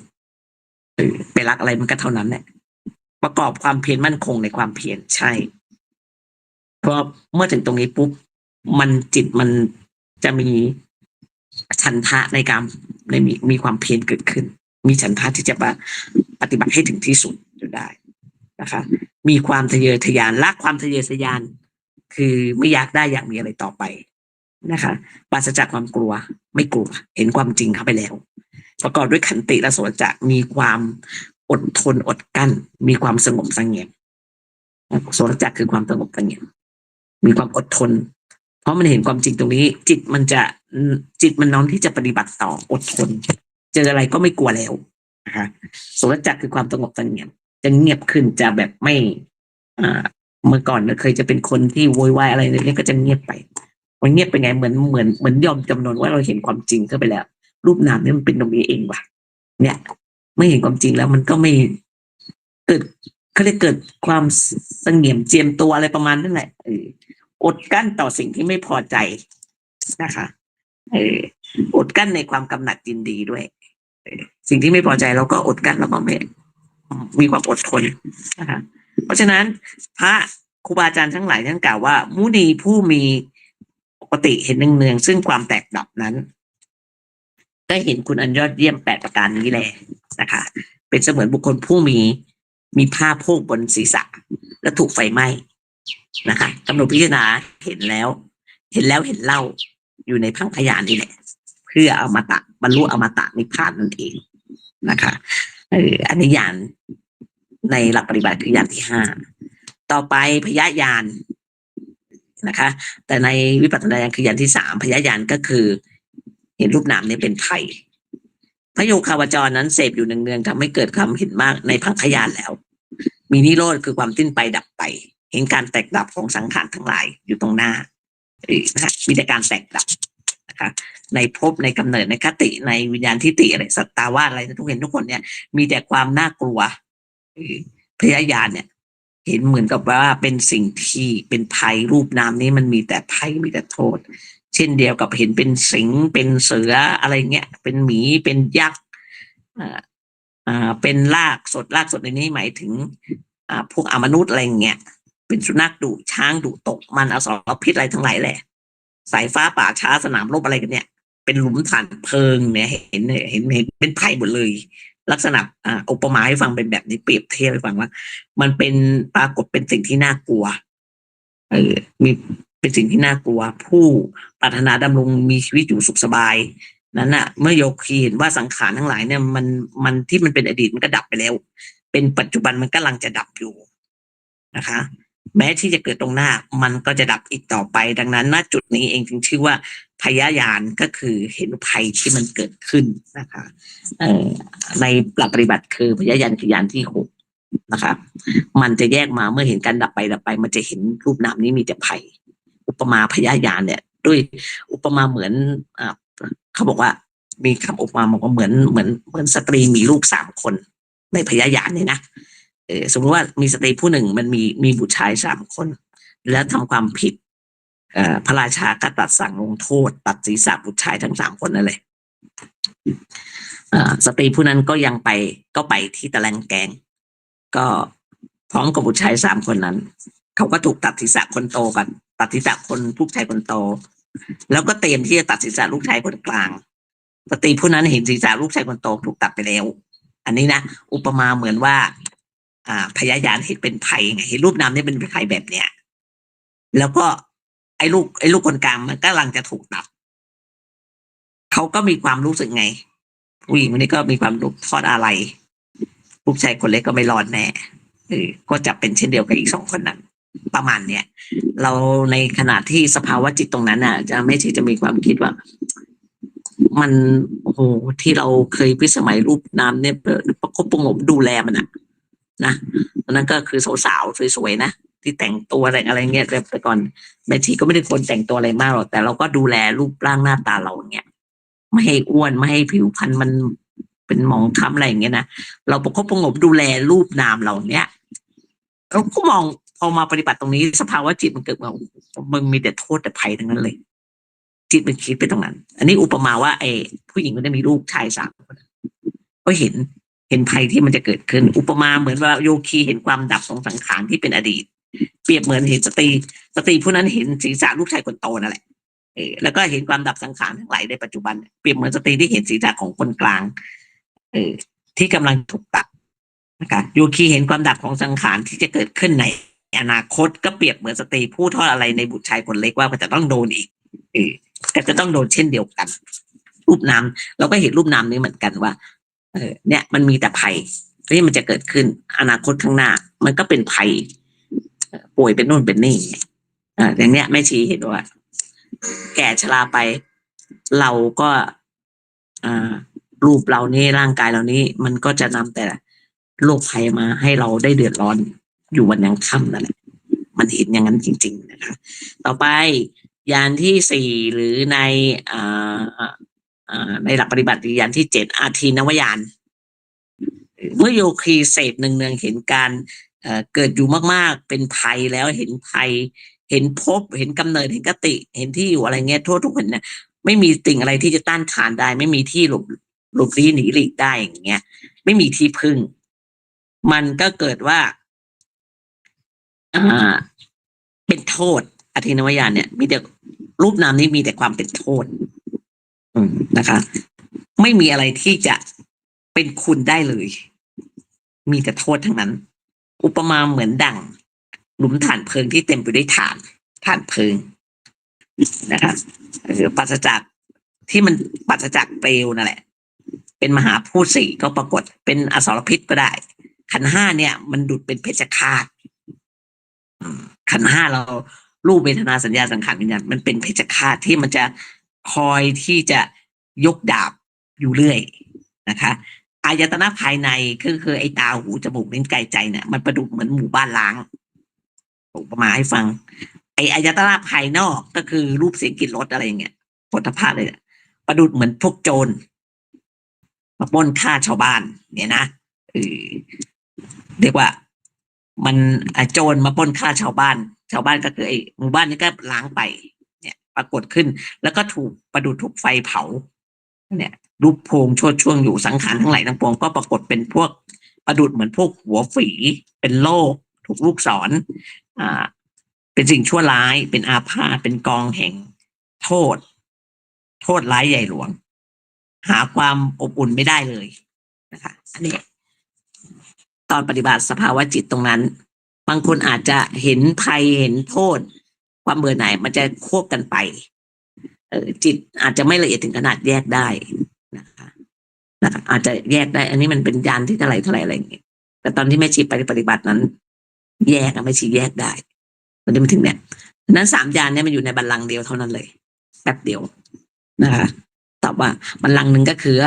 ไปรักอะไรมันก็เท่านั้นแหละประกอบความเพียรมั่นคงในความเพียรใช่เพราะเมื่อถึงตรงนี้ปุ๊บจิตมัน จะมีฉันทะในการในมีความเพียรเกิดขึ้น มีฉันทะที่จะปฏิบัติให้ถึงที่สุดอยู่ได้นะคะมีความทะเยอทะยานละความทะเยอทะยานคือไม่อยากได้อยากมีอะไรต่อไปนะคะปราศจากความกลัวไม่กลัวเห็นความจริงเข้าไปแล้วประกอบด้วยขันติและโสจะมีความอดทนอดกั้นมีความสงบเสงี่ยมโสจะคือความสงบเสงี่ยมมีความอดทนเพราะมันเห็นความจริงตรงนี้จิตมันน้อมที่จะปฏิบัติต่ออดทนเจออะไรก็ไม่กลัวแล้วนะคะโสจะคือความสงบเสงี่ยมจะเงียบขึ้นจะแบบไม่เมื่อก่อนเคยจะเป็นคนที่โวยวายอะไรเนี่ยก็จะเงียบไปมันเงียบไปไงเหมือนยอมจำนนว่าเราเห็นความจริงเข้าไปแล้วรูปนามเนี่ยมันเป็นตรงนี้เองว่ะเนี่ยไม่เห็นความจริงแล้วมันก็ไม่เกิดเขาเรียกเกิดความเสงี่ยมเจียมตัวอะไรประมาณนั่นแหละอดกั้นต่อสิ่งที่ไม่พอใจนะคะอดกั้นในความกำหนัดยินดีด้วยสิ่งที่ไม่พอใจเราก็อดกั้นแล้วก็ไม่มีความอดทนนะคะเพราะฉะนั้นพระครูบาอาจารย์ทั้งหลายท่านกล่าวว่ามุนีผู้มีปกติเห็นเนืองๆซึ่งความแตกดับนั้นได้เห็นคุณอันยอดเยี่ยม8ประการนี้แหละนะคะเป็นเสมือนบุคคลผู้มีผ้าโพกบนศีรษะและถูกไฟไหม้นะคะกำหนดพิจารณาเห็นแล้วเห็นเล่าอยู่ในพังพยานนี่แหละเพื่ออมตะบรรลุอมตะนิพพานนั่นเองนะคะอันนี้ญาณในหลักปฏิบัติคือญาณที่5ต่อไปพยญาณนะคะแต่ในวิปัสสนาญาณคือญาณที่3พยญาณก็คือเห็นรูปนามนี้เป็นภัยพระโยคาวจรนั้นเสพอยู่เนืองๆทำให้เกิดความเห็นมากในพังพยานแล้วมีนิโรธคือความสิ้นไปดับไปเห็นการแตกดับของสังขารทั้งหลายอยู่ตรงหน้านะคะมีแต่การแตกดับนะคะในภพในกำเนิดในคติในวิญญาณทิฏฐิอะไรสัตตาวาสอะไรทุกเห็นทุกคนเนี่ยมีแต่ความน่ากลัวพยญาณเนี่ยเห็นเหมือนกับว่าเป็นสิ่งที่เป็นภัยรูปนามนี้มันมีแต่ภัยมีแต่โทษเช่นเดียวกับเห็นเป็นสิงเป็นเสืออะไรเงี้ยเป็นหมีเป็นยักษ์เป็นลากสดในนี้หมายถึงพวกอมนุษย์อะไรเงี้ยเป็นสุนัขดุช้างดุตกมันอสรพิษอะไรทั้งหลายแหละสายฟ้าป่าช้าสนามรบอะไรกันเนี่ยเป็นหลุมฐานเพลิงเนี่ยเห็นเป็นภัยหมดเลยลักษณะอุปมาให้ฟังเป็นแบบนี้เปรียบเทียบให้ฟังว่ามันเป็นปรากฏเป็นสิ่งที่น่ากลัวมีเป็นสิ่งที่น่ากลัวผู้ปรารถนาดำรงมีชีวิตอยู่สุขสบายนั้นน่ะเมื่อโยคีเห็นว่าสังขารทั้งหลายเนี่ยมันที่มันเป็นอดีตมันก็ดับไปแล้วเป็นปัจจุบันมันกำลังจะดับอยู่นะคะแม้ที่จะเกิดตรงหน้ามันก็จะดับอีกต่อไปดังนั้นณจุดนี้เองจึงชื่อว่าพยญาณก็คือเห็นภัยที่มันเกิดขึ้นนะคะในหลักปฏิบัติคือพยญาณคือญาณที่6นะคะมันจะแยกมาเมื่อเห็นการดับไปมันจะเห็นรูปนามนี้มีแต่ภัยอุปมาพยญาณเนี่ยด้วยอุปมาเหมือนเขาบอกว่ามีคำอุปมาบอกว่าเหมือนสตรีมีลูก3 คนในพยญาณเนี่ยนะสมมติว่ามีสตรีผู้หนึ่งมันมีบุตรชาย3 คนแล้วทำความผิดพระราชาก็ตัดสั่งลงโทษตัดศีรษะบุตรชายทั้ง3 คนนั่นเลยสตรีผู้นั้นก็ไปที่ตะแลงแกงก็พร้อมกับบุตรชาย3 คนนั้นเขาก็ถูกตัดศีรษะคนโตกันตัดศีรษะลูกชายคนโตแล้วก็เตรียมที่จะตัดศีรษะลูกชายคนกลางสตรีผู้นั้นเห็นศีรษะลูกชายคนโตถูกตัดไปแล้วอันนี้นะอุปมาเหมือนว่าพยญาณเห็นเป็นภัยไงเห็นรูปนามนี่เป็นภัยแบบเนี้ยแล้วก็ไอ้ลูกคนกลางมันกำลังจะถูกตัดเขาก็มีความรู้สึกไงผู้หญิงคนนี้ก็มีความรู้ทอดอะไรลูกชายคนเล็กก็ไม่รอดแน่ก็จะเป็นเช่นเดียวกับอีก2 คนนั้นประมาณเนี้ยเราในขณะที่สภาวะจิตตรงนั้นอ่ะจะไม่ใช่จะมีความคิดว่ามันโอ้โหที่เราเคยพิสมัยรูปนามเนี่ยประคบประงมดูแลมันอะนะตอนนั้นก็คือสาวๆสวยๆนะที่แต่งตัวอะไรเงี้ยแต่ก่อนแม่ชีก็ไม่ได้คนแต่งตัวอะไรมากหรอกแต่เราก็ดูแลรูปร่างหน้าตาเราเงี้ยไม่ให้อ้วนไม่ให้ผิวพรรณมันเป็นหมองคล้ำอะไรอย่างเงี้ยนะเราประคบประงมดูแลรูปนามเราเนี้ยเราก็มองพอมาปฏิบัติตรงนี้สภาวะจิตมันเกิดมามึงมีแต่โทษแต่ภัยทั้งนั้นเลยจิตมันคิดไปตรงนั้นอันนี้อุปมาว่าไอ้ผู้หญิงมันจะมีลูกชาย3 คนก็เห็นภัยที่มันจะเกิดขึ้นอุปมาเหมือนว่าโยคีเห็นความดับของสังขารที่เป็นอดีตเปรียบเหมือนเห็นสตรีผู้นั้นเห็นศีรษะลูกชายคนโตนั่นแหละ แล้วก็เห็นความดับสังขารทั้งหลายในปัจจุบันเปรียบเหมือนสตรีที่เห็นศีรษะของคนกลางที่กำลังถูกตัดนะคะโยคีเห็นความดับของสังขารที่จะเกิดขึ้นในอนาคตก็เปรียบเหมือนสตรีผู้ทอดอะไรในบุตรชายคนเล็กว่าก็จะต้องโดนอีกก็จะต้องโดนเช่นเดียวกันรูปนามเราก็เห็นรูปนามนี้เหมือนกันว่าเนี่ยมันมีแต่ภัยที่มันจะเกิดขึ้นอนาคตข้างหน้ามันก็เป็นภัยป่วยเป็นนู่นเป็นนี่อย่างเนี้ยแม่ชีเห็นว่าแก่ชราไปเราก็รูปเรานี้ร่างกายเรานี้มันก็จะนำแต่โรคภัยมาให้เราได้เดือดร้อนอยู่วันยังค่ำนั่นแหละมันเห็นอย่างนั้นจริงๆนะคะต่อไปยานที่สี่หรือในหลักปฏิบัติยานที่7อาทีนวญาณเมื่อโยคีเสพเนืองๆเห็นการเกิดอยู่มากๆเป็นภัยแล้วเห็นภัยเห็นภพเห็นกำเนิดเห็นกติเห็นที่อยู่อะไรเงี้ยทั่วทุกคนเนี่ยไม่มีสิ่งอะไรที่จะต้านทานได้ไม่มีที่หลบลี้หนีหลีกได้อย่างเงี้ยไม่มีที่พึ่งมันก็เกิดว่าเป็นโทษอธินวญาณเนี่ยมีแต่รูปนามนี้มีแต่ความเป็นโทษนะคะไม่มีอะไรที่จะเป็นคุณได้เลยมีแต่โทษทั้งนั้นอุปมาเหมือนดั่งหลุมถ่านเพลิงที่เต็มไปด้วยถ่านเพลิงนะคะปราศจากที่มันปราศจากเปลวนั่นแหละเป็นมหาพูดสี่ก็ปรากฏเป็นอสรพิษก็ได้ขันธ์ห้าเนี่ยมันดุจเป็นเพชฌฆาตขันธ์ห้าเรารูปเวทนาสัญญาสังขารวิญญาณมันเป็นเพชฌฆาตที่มันจะคอยที่จะยกดาบอยู่เรื่อยนะคะอายตนะภายในคือไอ้ตาหูจมูกลิ้นกายใจเนี่ยมันประดุจเหมือนหมู่บ้านล้างอุปมาให้ฟังไอ้อายตนะภายนอกก็คือรูปเสียงกลิ่นรสอะไรเงี้ยโผฏฐัพพะเลยประดุจเหมือนพวกโจรมาปล้นฆ่าชาวบ้านเนี่ยนะเรียกว่ามันโจรมาปล้นฆ่าชาวบ้านก็คือไอ้หมู่บ้านนี้ก็ล้างไปเนี่ยปรากฏขึ้นแล้วก็ถูกประดุจถูกไฟเผาเนี่ยรูปโพงโชดช่วงอยู่สังขารทั้งหลายทั้งปวงก็ปรากฏเป็นพวกประดุจเหมือนพวกหัวฝีเป็นโรคถูกลูกศรเป็นสิ่งชั่วร้ายเป็นอาพาธเป็นกองแห่งโทษร้ายใหญ่หลวงหาความอบอุ่นไม่ได้เลยนะคะอันนี้ตอนปฏิบัติสภาวะจิตตรงนั้นบางคนอาจจะเห็นภัยเห็นโทษความเบื่อหน่ายมันจะควบกันไปจิตอาจจะไม่ละเอียดถึงขนาดแยกได้นะคะอาจจะแยกได้อันนี้มันเป็นยานที่เท่าไหร่อะไรอย่างเงี้ยแต่ตอนที่แม่ชีไปปฏิบัตินั้นแยกแม่ชีแยกได้ตอนนี้มันถึงเนี่ยนั้น3 ยานเนี่ยมันอยู่ในบัลลังก์เดียวเท่านั้นเลยแป๊บเดียวนะคะตอบว่าบัลลังก์หนึ่งก็คือ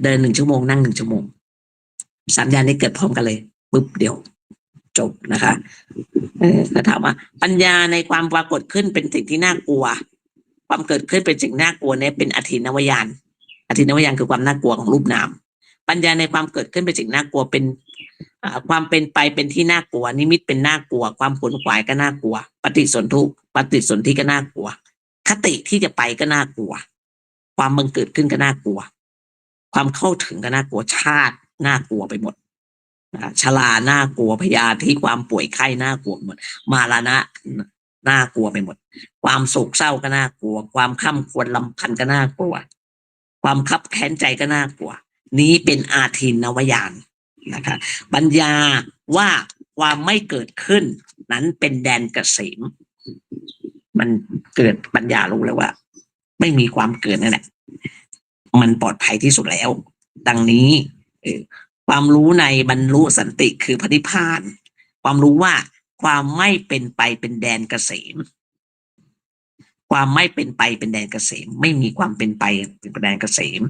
เดิน1 ชั่วโมงนั่ง1 ชั่วโมง3 ยานนี้เกิดพร้อมกันเลยปุ๊บเดียวจบนะคะก็ถามว่าปัญญาในความปรากฏขึ้นเป็นสิ่งที่น่ากลัวความเกิดขึ้นเป็นสิ่งน่ากลัวเนี่ยเป็นอธินวญาณคือความน่ากลัวของรูปนามปัญญาในความเกิดขึ้นเป็นสิ่งน่ากลัวเป็นความเป็นไปเป็นที่น่ากลัวนิมิตเป็นน่ากลัวความขวนขวายก็น่ากลัวปฏิสนธิก็น่ากลัวคติที่จะไปก็น่ากลัวความบังเกิดขึ้นก็น่ากลัวความเข้าถึงก็น่ากลัวชาติน่ากลัวไปหมดชราน่ากลัวพยาธิความป่วยไข้น่ากลัวหมดมาราณะน่ากลัวไปหมดความโศกเศร้าก็น่ากลัวความข้ำควรลำพันธ์ก็น่ากลัวความคับแค้นใจก็น่ากลัวนี้เป็นอาทินนวญาณนะคะปัญญาว่าความไม่เกิดขึ้นนั้นเป็นแดนเกษมมันเกิดปัญญารู้เลยว่าไม่มีความเกิดนั่นแหละมันปลอดภัยที่สุดแล้วดังนี้ความรู้ในบรรลุสันติคือพระนิพพานความรู้ว่าความไม่เป็นไปเป็นแดนเกษมความไม่เป็นไปเป็นแดนเกษมไม่มีความเป็นไปเป็นแดนเกษม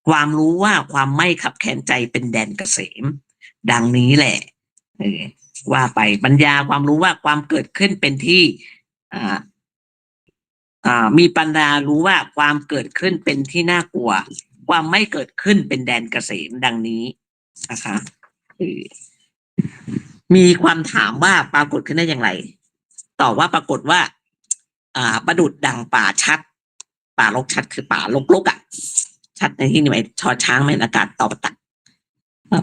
ความรู้ว่าความไม่ขับแค้นใจเป็นแดนเกษมดังนี้แหละว่าไปปัญญาความรู้ว่าความเกิดขึ้นเป็นที่มีปัญญารู้ว่าความเกิดขึ้นเป็นที่น่ากลัวความไม่เกิดขึ้นเป็นแดนเกษมดังนี้นะคะมีความถามว่าปรากฏขึ้นได้อย่างไรตอบว่าปรากฏว่าประดุจดังป่าชัดป่ารกชัดคือป่ารกชัดในที่นี้หมายชอช้างไม่อากาศต่อประตัก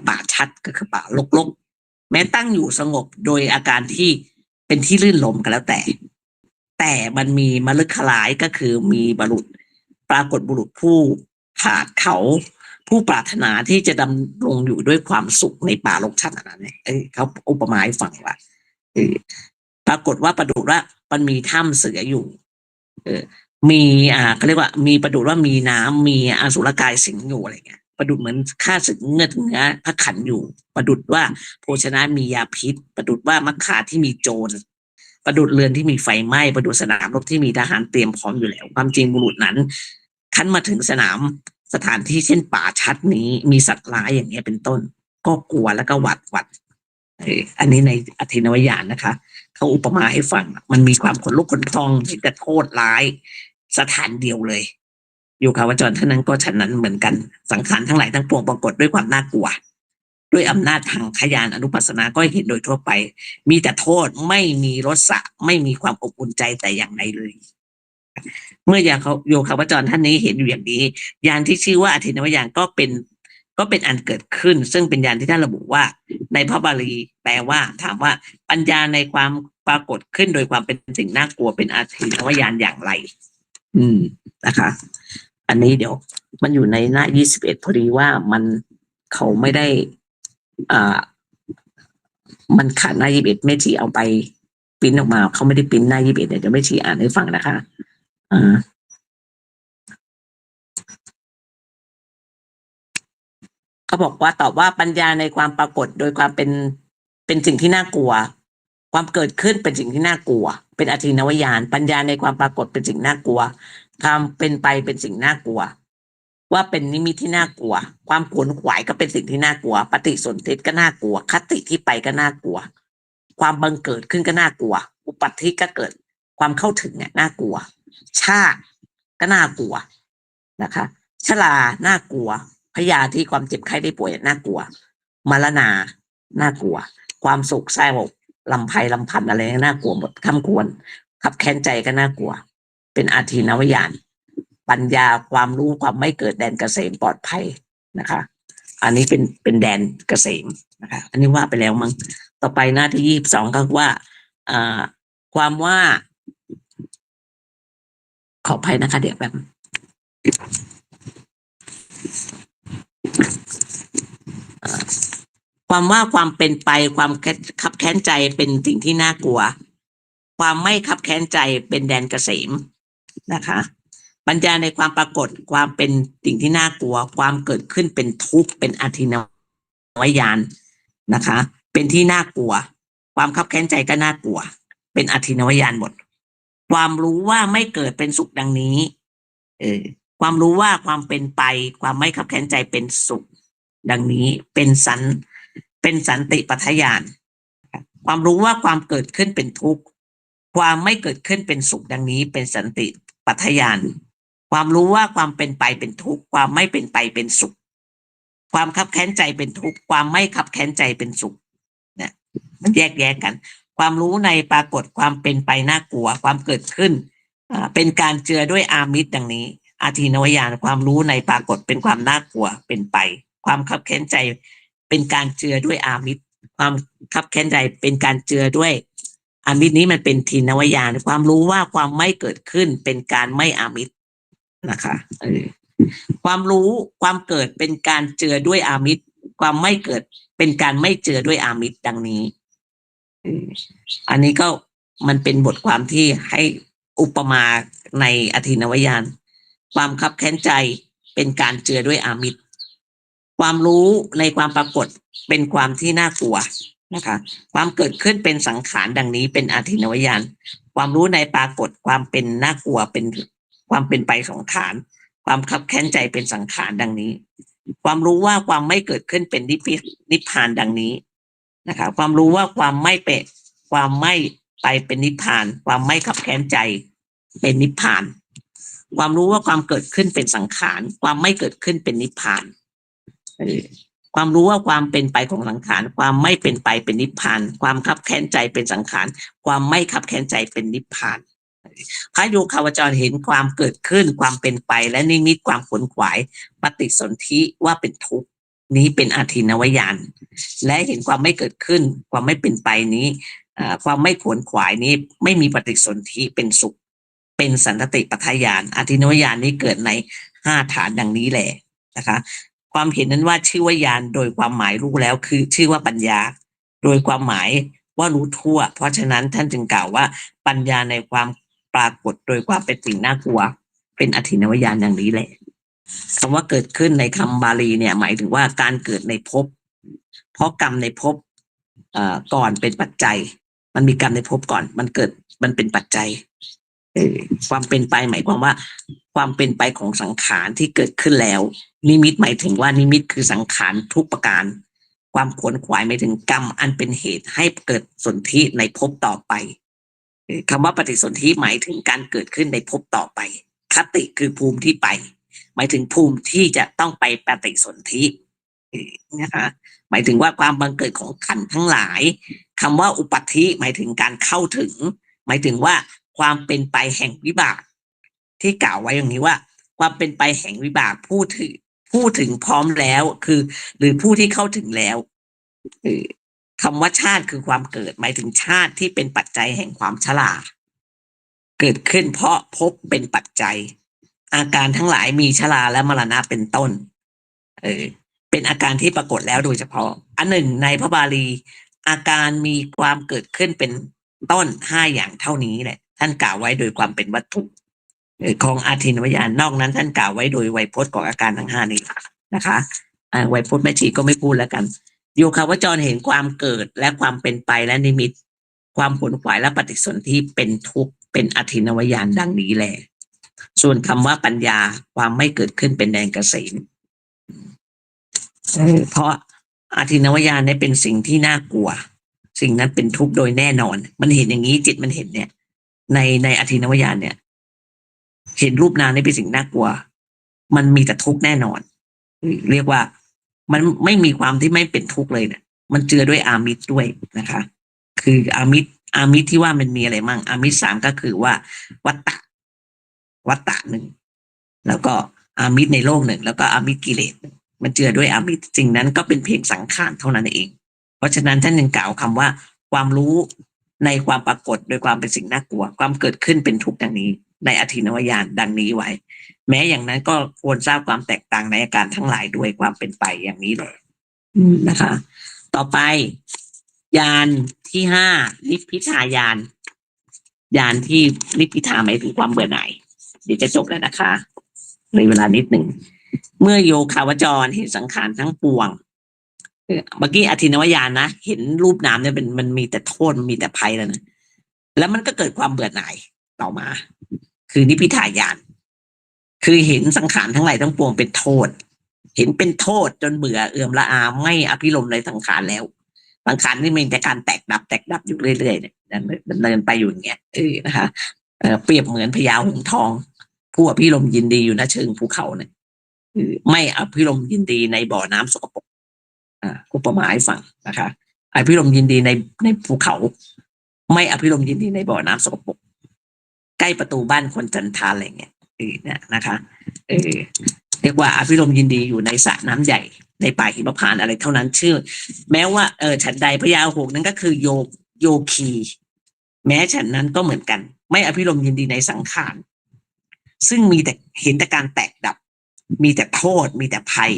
ป่าชัดก็คือป่ารกแม้ตั้งอยู่สงบโดยอาการที่เป็นที่ลื่นลมก็แล้วแต่ แต่มันมีมฤคลายก็คือมีบุรุษปรากฏบุรุษผู้ขาดเขาผู้ปรารถนาที่จะดำรงอยู่ด้วยความสุขในป่ารกชัดนั้นเนี่ยเขาอุปมาให้ฟังว่าปรากฏว่าประดุจว่ามันมีถ้ำเสืออยู่มีเขาเรียกว่ามีประดุจว่ามีน้ำมีอสุรกายสิงอยู่อะไรเงี้ยประดุจเหมือนข้าศึกเงือกเนื้อพระขันอยู่ประดุจว่าโภชนะมียาพิษประดุจว่ามัคคาที่มีโจรประดุจเรือนที่มีไฟไหม้ประดุจสนามรบที่มีทหารเตรียมพร้อมอยู่แล้วความจริงบุรุษนั้นขั้นมาถึงสนามสถานที่เช่นป่าชัดนี้มีสัตว์ร้ายอย่างเงี้ยเป็นต้นก็กลัวแล้วก็หวาดอันนี้ในอธินวายานนะคะเขาอุปมาให้ฟังมันมีความขนลุกขนพองที่จะโทษร้ายสถานเดียวเลยอยู่ค่ะวจรท่านั้นก็ฉะนั้นเหมือนกันสังขารทั้งหลายทั้งปวงปรากฏด้วยความน่ากลัวด้วยอำนาจทางขยานอนุปัสสนาก็เห็นโดยทั่วไปมีแต่โทษไม่มีรสะไม่มีความอบอุ่นใจแต่อย่างใดเลยเมื่ออย่างเขาโยคาวจรท่านนี้เห็นอยู่อย่างนี้ยานที่ชื่อว่าอธินวายานก็เป็นอันเกิดขึ้นซึ่งเป็นยานที่ท่านระบุว่าในพระบาลีแปลว่าถามว่าปัญญาในความปรากฏขึ้นโดยความเป็นสิ่งน่ากลัวเป็นอธินวายานอย่างไรนะคะ อันนี้เดี๋ยวมันอยู่ในหน้า21พอดีว่ามันเขาไม่ได้มันขาดหน้า21แม่ชีเอาไปปริ้นออกมาเขาไม่ได้ปริ้นหน้า21เดี๋ยวแม่ชีอ่านให้ฟังนะคะเขาบอกว่าตอบว่าปัญญาในความปรากฏโดยความเป็นสิ่งที่น่ากลัวความเกิดขึ้นเป็นสิ่งที่น่ากลัวเป็นอธินวายานปัญญาในความปรากฏเป็นสิ่งน่ากลัวความเป็นไปเป็นสิ่งน่ากลัวว่าเป็นนิมิตที่น่ากลัวความขวนขวายก็เป็นสิ่งที่น่ากลัวปฏิสนธิก็น่ากลัวคติที่ไปก็น่ากลัวความบังเกิดขึ้นก็น่ากลัวอุปัติก็เกิดความเข้าถึงเนี่ยน่ากลัวชาติก็น่ากลัวนะคะชราน่ากลัวพยาธิความเจ็บไข้ได้ป่วยน่ากลัวมรณาน่ากลัวความสุขเศร้าลำไพลำพันอะไรน่ากลัวหมดคำควรขับแค้นใจก็น่ากลัวเป็นอาทินวายานปัญญาความรู้ความไม่เกิดแดนเกษมปลอดภัยนะคะอันนี้เป็นแดนเกษมนะคะอันนี้ว่าไปแล้วมั้งต่อไปหน้าที่22ก็ว่าความว่าขออภัยนะคะเดี๋ยวแบบความว่าความเป็นไปความคับแค้นใจเป็นสิ่งที่น่ากลัวความไม่คับแค้นใจเป็นแดนเกษมนะคะปัญญาในความปรากฏความเป็นสิ่งที่น่ากลัวความเกิดขึ้นเป็นทุกข์เป็นอธินวายานนะคะเป็นที่น่ากลัวความคับแค้นใจก็น่ากลัวเป็นอธินวายานหมดความรู้ว่าไม่เกิดเป็นสุขดังนี้ความรู้ว่าความเป็นไปความไม่คับแค้นใจเป็นสุขดังนี้เป็นสันติปัฏฐญาณความรู้ว่าความเกิดขึ้นเป็นทุกข์ความไม่เกิดขึ้นเป็นสุขดังนี้เป็นสันติปัฏฐญาณความรู้ว่าความเป็นไปเป็นทุกข์ความไม่เป็นไปเป็นสุขความคับแค้นใจเป็นทุกข์ความไม่คับแค้นใจเป็นสุขเนี่ยมันแยกแยะกันความรู้ในปรากฏความเป็นไปน่ากลัวความเกิดขึ้นเป็นการเจือด้วยอามิตรดังนี้อาทินวายานความรู้ในปรากฏเป็นความน่ากลัวเป็นไปความคับแค้นใจเป็นการเจือด้วยอามิตรความคับแค้นใจเป็นการเจือด้วยอามิตรนี้มันเป็นทินวายานความรู้ว่าความไม่เกิดขึ้นเป็นการไม่อามิตรนะคะความรู้ความเกิดเป็นการเจือด้วยอามิตรความไม่เกิดเป็นการไม่เจือด้วยอามิตรดังนี้อันนี้ก็มันเป็นบทความที่ให้อุปมาในอธินวายานความคับแค้นใจเป็นการเจือด้วยอามิตรความรู้ในความปรากฏเป็นความที่น่ากลัวนะคะความเกิดขึ้นเป็นสังขารดังนี้เป็นอธินวายานความรู้ในปรากฏความเป็นน่ากลัวเป็นความเป็นไปของฐานความคับแค้นใจเป็นสังขารดังนี้ความรู้ว่าความไม่เกิดขึ้นเป็นนิพพานดังนี้นะคะความรู้ว่าความไม่เป็นความไม่ไปเป็นนิพพานความไม่ขับแค้นใจเป็นนิพพานความรู้ว่าความเกิดขึ้นเป็นสังขารความไม่เกิดขึ้นเป็นนิพพานความรู้ว่าความเป็นไปของสังขารความไม่เป็นไปเป็นนิพพานความคับแค้นใจเป็นสังขารความไม่คับแค้นใจเป็นนิพพานพระโยคาวจรเห็นความเกิดขึ้นความเป็นไปและนิมิตความขวนขวายปฏิสนธิว่าเป็นทุกข์นี้เป็นอาทินวายานและเห็นความไม่เกิดขึ้นความไม่เป็นไปนี้ ความไม่ขวนขวายนี้ไม่มีปฏิสนธิเป็นสุขเป็นสันตติปัฏฐญาณอธินวญาณนี้เกิดใน5ฐานดังนี้แหละนะคะความเห็นนั้นว่าชื่อว่าญาณโดยความหมายรู้แล้วคือชื่อว่าปัญญาโดยความหมายว่ารู้ทั่วเพราะฉะนั้นท่านจึงกล่าวว่าปัญญาในความปรากฏโดยความเป็นสิ่งน่ากลัวเป็นอธินวญาณอย่างนี้แหละคำว่าเกิดขึ้นในคำบาลีเนี่ยหมายถึงว่าการเกิดในภพเพราะกรรมในภพก่อนเป็นปัจจัยมันมีกรรมในภพก่อนมันเกิดมันเป็นปัจจัยความเป็นไปหมายความว่าความเป็นไปของสังขารที่เกิดขึ้นแล้วนิมิตหมายถึงว่านิมิตคือสังขารทุกประการความขวนขวายหมายถึงกรรมอันเป็นเหตุให้เกิดสนธิในภพต่อไปคำว่าปฏิสนธิหมายถึงการเกิดขึ้นในภพต่อไปคติคือภูมิที่ไปหมายถึงภูมิที่จะต้องไปปฏิสนธินะคะหมายถึงว่าความบังเกิดของขันธ์ทั้งหลายคำว่าอุปัฏฐิหมายถึงการเข้าถึงหมายถึงว่าความเป็นไปแห่งวิบากที่กล่าวไว้อย่างนี้ว่าความเป็นไปแห่งวิบากผู้ถึงพร้อมแล้วคือหรือผู้ที่เข้าถึงแล้วคำว่าชาติคือความเกิดหมายถึงชาติที่เป็นปัจจัยแห่งความชราเกิดขึ้นเพราะภพเป็นปัจจัยอาการทั้งหลายมีชราและมรณะเป็นต้นเป็นอาการที่ปรากฏแล้วโดยเฉพาะอันหนึ่งในพระบาลีอาการมีความเกิดขึ้นเป็นต้น5อย่างเท่านี้แหละท่านกล่าวไว้โดยความเป็นวัตถุของอาทินวญาณนอกนั้นท่านกล่าวไว้โดยไวยพจน์ของอาการทั้ง5นี้นะคะไวยพจน์แม่ชีก็ไม่พูดแล้วกันโยคาวจรเห็นความเกิดและความเป็นไปและนิมิตความขวนขวายและปฏิสนธิเป็นทุกข์เป็นอาทินวญาณดังนี้แหละส่วนคำว่าปัญญาความไม่เกิดขึ้นเป็นแดนเกษมเพราะอาทินวญาณเนี่ยเป็นสิ่งที่น่ากลัวสิ่งนั้นเป็นทุกข์โดยแน่นอนมันเห็นอย่างนี้จิตมันเห็นเนี่ยในอาทินวญาณเนี่ยเห็นรูปนามนี่เป็นสิ่งน่ากลัวมันมีแต่ทุกข์แน่นอนเรียกว่ามันไม่มีความที่ไม่เป็นทุกข์เลยเนี่ยมันเจือด้วยอามิตรด้วยนะคะคืออามิตรที่ว่ามันมีอะไรมั่งอามิตร3ก็คือว่าวัตตะหนึ่งแล้วก็อามิตรในโลกหนึ่งแล้วก็อามิตรกิเลสมันเจือด้วยอามิตรสิ่งนั้นก็เป็นเพียงสังขารเท่านั้นเองเพราะฉะนั้นท่านยังกล่าวคำว่าความรู้ในความปรากฏโดยความเป็นสิ่งน่ากลัวความเกิดขึ้นเป็นทุกข์ดังนี้ในอธินวญาณดังนี้ไว้แม้อย่างนั้นก็ควรทราบความแตกต่างในอาการทั้งหลายด้วยความเป็นไปอย่างนี้เลยนะคะต่อไปญาณที่5นิพพิทายานญาณที่นิพพิทาหมายถึงความเบื่อหน่ายเดี๋ยวจะจบแล้วนะคะในเวลานิดหนึ่งเมื่อโยคาวจรเห็นสังขารทั้งปวงเมื่อกี้อธินวญาณนะเห็นรูปนามเนี่ยมันมีแต่โทษมีแต่ภัยแล้วนะแล้วมันก็เกิดความเบื่อหน่ายต่อมาคือนิพพิทายานคือเห็นสังขารทั้งหลายทั้งปวงเป็นโทษเห็นเป็นโทษจนเบื่อเอื่อมละอาไม่อภิรมย์ในสังขารแล้วสังขารนี่มีแต่การแตกดับอยู่เรื่อยๆเนี่ยมันเดินไปอยู่อย่างเงี้ยนะคะเปรียบเหมือนพญาหงส์ทองผู้อภิรมย์ยินดีอยู่ณเชิงภูเขาเนี่ยไม่อภิรมย์ยินดีในบ่อน้ำสกปรกอุปมาให้ฟังนะคะอภิรมย์ยินดีในภูเขาไม่อภิรมย์ยินดีในบ่อน้ำสกปรกใกล้ประตูบ้านคนจันทานอะไรเงี้ยเนี่ยนะคะเรียกว่าอภิรมย์ยินดีอยู่ในสระน้ำใหญ่ในป่าหิมพานต์อะไรเท่านั้นชื่อแม้ว่าฉันใดพญาหงส์นั้นก็คือโยคีแม้ฉันนั้นก็เหมือนกันไม่อภิรมย์ยินดีในสังขารซึ่งมีแต่เห็นแต่การแตกดับมีแต่โทษมีแต่ภัย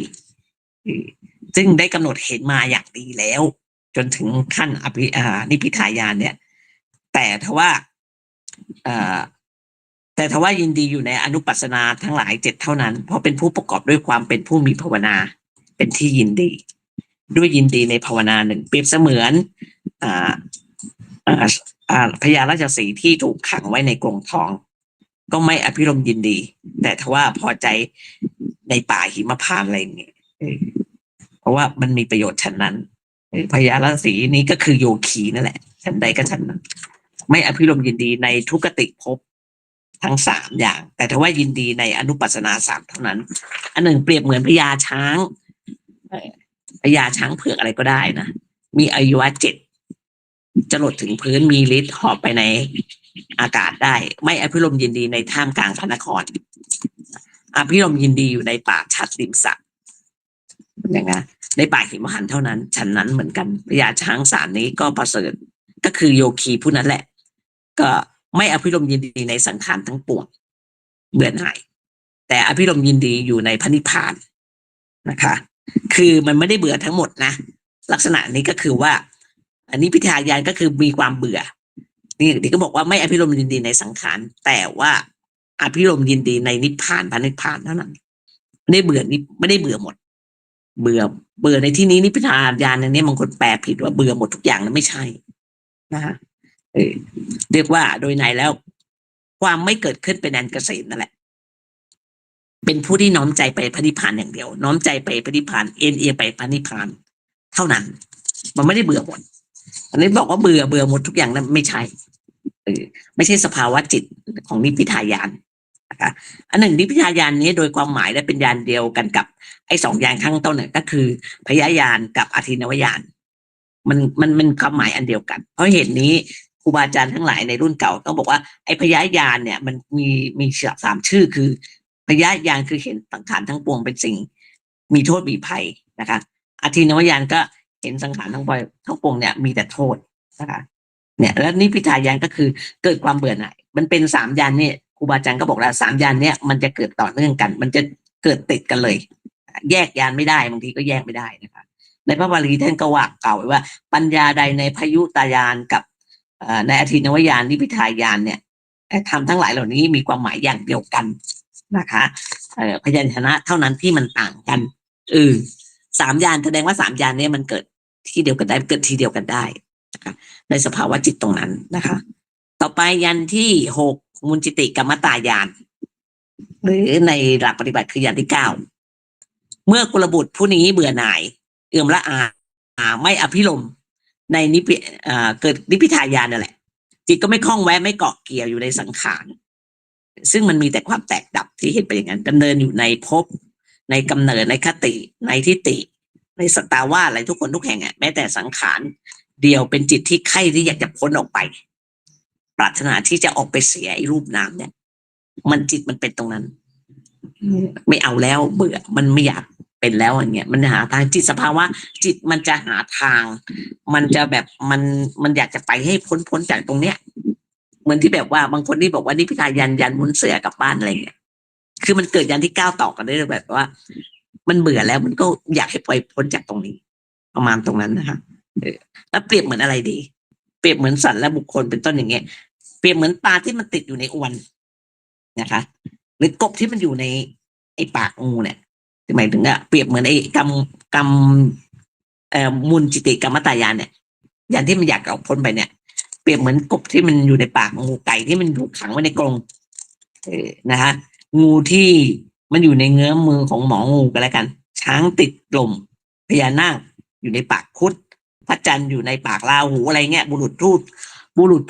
ซึ่งได้กำหนดเห็นมาอย่างดีแล้วจนถึงขั้นนิพพิทายานเนี่ยแต่ทว่ายินดีอยู่ในอนุปัสสนาทั้งหลาย7เท่านั้นเพราะเป็นผู้ประกอบด้วยความเป็นผู้มีภาวนาเป็นที่ยินดีด้วยยินดีในภาวนา1เปรียบเสมือนพญาราชสีห์ที่ถูกขังไว้ในกรงทองก็ไม่อภิรมย์ยินดีแต่ทว่าพอใจในป่าหิมพานต์อะไรอย่างเงี้ยเพราะว่ามันมีประโยชน์ฉันนั้นพญาราชสีห์นี้ก็คือโยคีนั่นแหละฉันใดก็ฉันนั้นไม่อภิรมย์ยินดีในทุกขติภพทั้ง3อย่างแต่ถ้าว่ายินดีในอนุปัสสนา3เท่านั้นอันหนึ่งเปรียบเหมือนพญาช้างเผือกอะไรก็ได้นะมีอายุ7จะหลดถึงพื้นมีฤทธิ์หอบไปในอากาศได้ไม่อภิรมย์ยินดีในท่ามกลางพระนครอภิรมย์ยินดีอยู่ในป่าชัดริมสระอย่างนั้นในป่าหิมพานต์เท่านั้นฉันนั้นเหมือนกันพญาช้าง3นี้ก็ประเสริฐ ก็คือโยคีผู้นั้นแหละ ก็ไม่อภิรมย์ยินดีในสังขารทั้งปวงเบื่อหน่ายแต่อภิรมย์ยินดีอยู่ในพระนิพพานนะคะ คือมันไม่ได้เบื่อทั้งหมดนะลักษณะนี้ก็คือว่า อันนี้พิทายานก็คือมีความเบื่อนี่ก็บอกว่าไม่อภิรมย์ยินดีในสังขารแต่ว่าอภิรมย์ยินดีในนิพพานพระนิพพานเท่านั้นไม่ได้เบื่อนี่ไม่ได้เบื่อหมดเบื่อในที่นี้นิพพานญาณในนี้บางคนแปลผิดว่าเบื่อหมดทุกอย่างนั้นไม่ใช่นะฮะเรียกว่าโดยในแล้วความไม่เกิดขึ้นเป็นอันเกษมนั่นแหละเป็นผู้ที่น้อมใจไปพระนิพพานอย่างเดียวน้อมใจไปพระนิพพานเอียงไปพระนิพพานเท่านั้นมันไม่ได้เบื่อหมดอันนี้บอกว่าเบื่อหมดทุกอย่างนั้นไม่ใช่ไม่ใช่สภาวะจิตของนิพพิทายานนะคะอันหนึ่งนิพพิทายานนี้โดยความหมายและเป็นยานเดียวกันกับไอ้สองยานข้างต้นเนี่ยก็คือพยายานกับอธินวายานมันความหมายอันเดียวกันเพราะเหตุนี้ครูบาอาจารย์ทั้งหลายในรุ่นเก่าต้องบอกว่าไอ้พยายานเนี่ยมันมีสามชื่อคือพยายานคือเห็นสังขารทั้งปวงเป็นสิ่งมีโทษมีภัยนะคะอธินวายานก็เห็นสังขารทั้งปวงเนี่ยมีแต่โทษนะคะเนี่ยแล้วนิพพิทายานก็คือเกิดความเบื่อหน่ายมันเป็นสามยานเนี่ยครูบาอาจารย์ก็บอกแล้วสามยานเนี่ยมันจะเกิดต่อเนื่องกัน มันจะเกิดติดกันเลยแยกยานไม่ได้บางทีก็แยกไม่ได้นะคะในพระบาลีท่านก็ว่ากล่าวไว้ว่าปัญญาใดในพยุตายานกับในอธินวายานนิพพิทายานเนี่ยธรรมทั้งหลายเหล่านี้มีความหมายอย่างเดียวกันนะคะพยัญชนะเท่านั้นที่มันต่างกันสามยานแสดงว่าสามยานเนี่ยมันเกิดที่เดียวกันได้เกิดทีเดียวกันได้นะคะในสภาวะจิตตรงนั้นนะคะต่อไปยานที่6มุนจิติกัมมตายานหรือในหลักปฏิบัติคือยานที่9เมื่อกุลบุตรผู้นี้เบื่อหน่ายเอื่อมละอาไม่อภิรมย์ในเกิดนิพพิทายานนั่นแหละจิตก็ไม่คล้องแวะไม่เกาะเกี่ยวอยู่ในสังขารซึ่งมันมีแต่ความแตกดับที่เห็นไปอย่างนั้นดำเนินอยู่ในภพในกำเนิดในคติในทิฏฐิในสตาวาอะไรทุกคนทุกแห่งแม้แต่สังขารเดียวเป็นจิตที่ใคร่ที่อยากจะพ้นออกไปปรารถนาที่จะออกไปเสียไอ้รูปนามเนี่ยมันจิตมันเป็นตรงนั้นไม่เอาแล้วเบื่อมันไม่อยากเป็นแล้วอย่างเงี้ยมันหาทางจิตสภาวะจิตมันจะหาทางมันจะแบบมันอยากจะไปให้พ้นจากตรงเนี้ยเหมือนที่แบบว่าบางคนที่บอกว่านี่พิการยันหมุนเสือกลับบ้านอะไรเงี้ยคือมันเกิดยันที่9ต่อกันได้แบบว่ามันเบื่อแล้วมันก็อยากให้ปล่อยพ้นจากตรงนี้ประมาณตรงนั้นนะคะแล้วเปรียบเหมือนอะไรดีเปรียบเหมือนสัตว์และบุคคลเป็นต้นอย่างเงี้ยเปรียบเหมือนปลาที่มันติดอยู่ในอวนนะคะหรือกบที่มันอยู่ในไอ้ปากงูเนี่ยหมายถึงเปรียบเหมือนไอ้กมุนจิติกัมมตายานเนี่ยอย่างที่มันอยากออกพ้นไปเนี่ยเปรียบเหมือนกบที่มันอยู่ในปากงูไก่ที่มันถูกขังไว้ในกรงนะคะงูที่มันอยู่ในเงื้อมือของหมองูก็แล้วกันช้างติดลมพญานาคอยู่ในปากคุดพระจันทร์อยู่ในปากราหูอะไรเงี้ยบุรุษ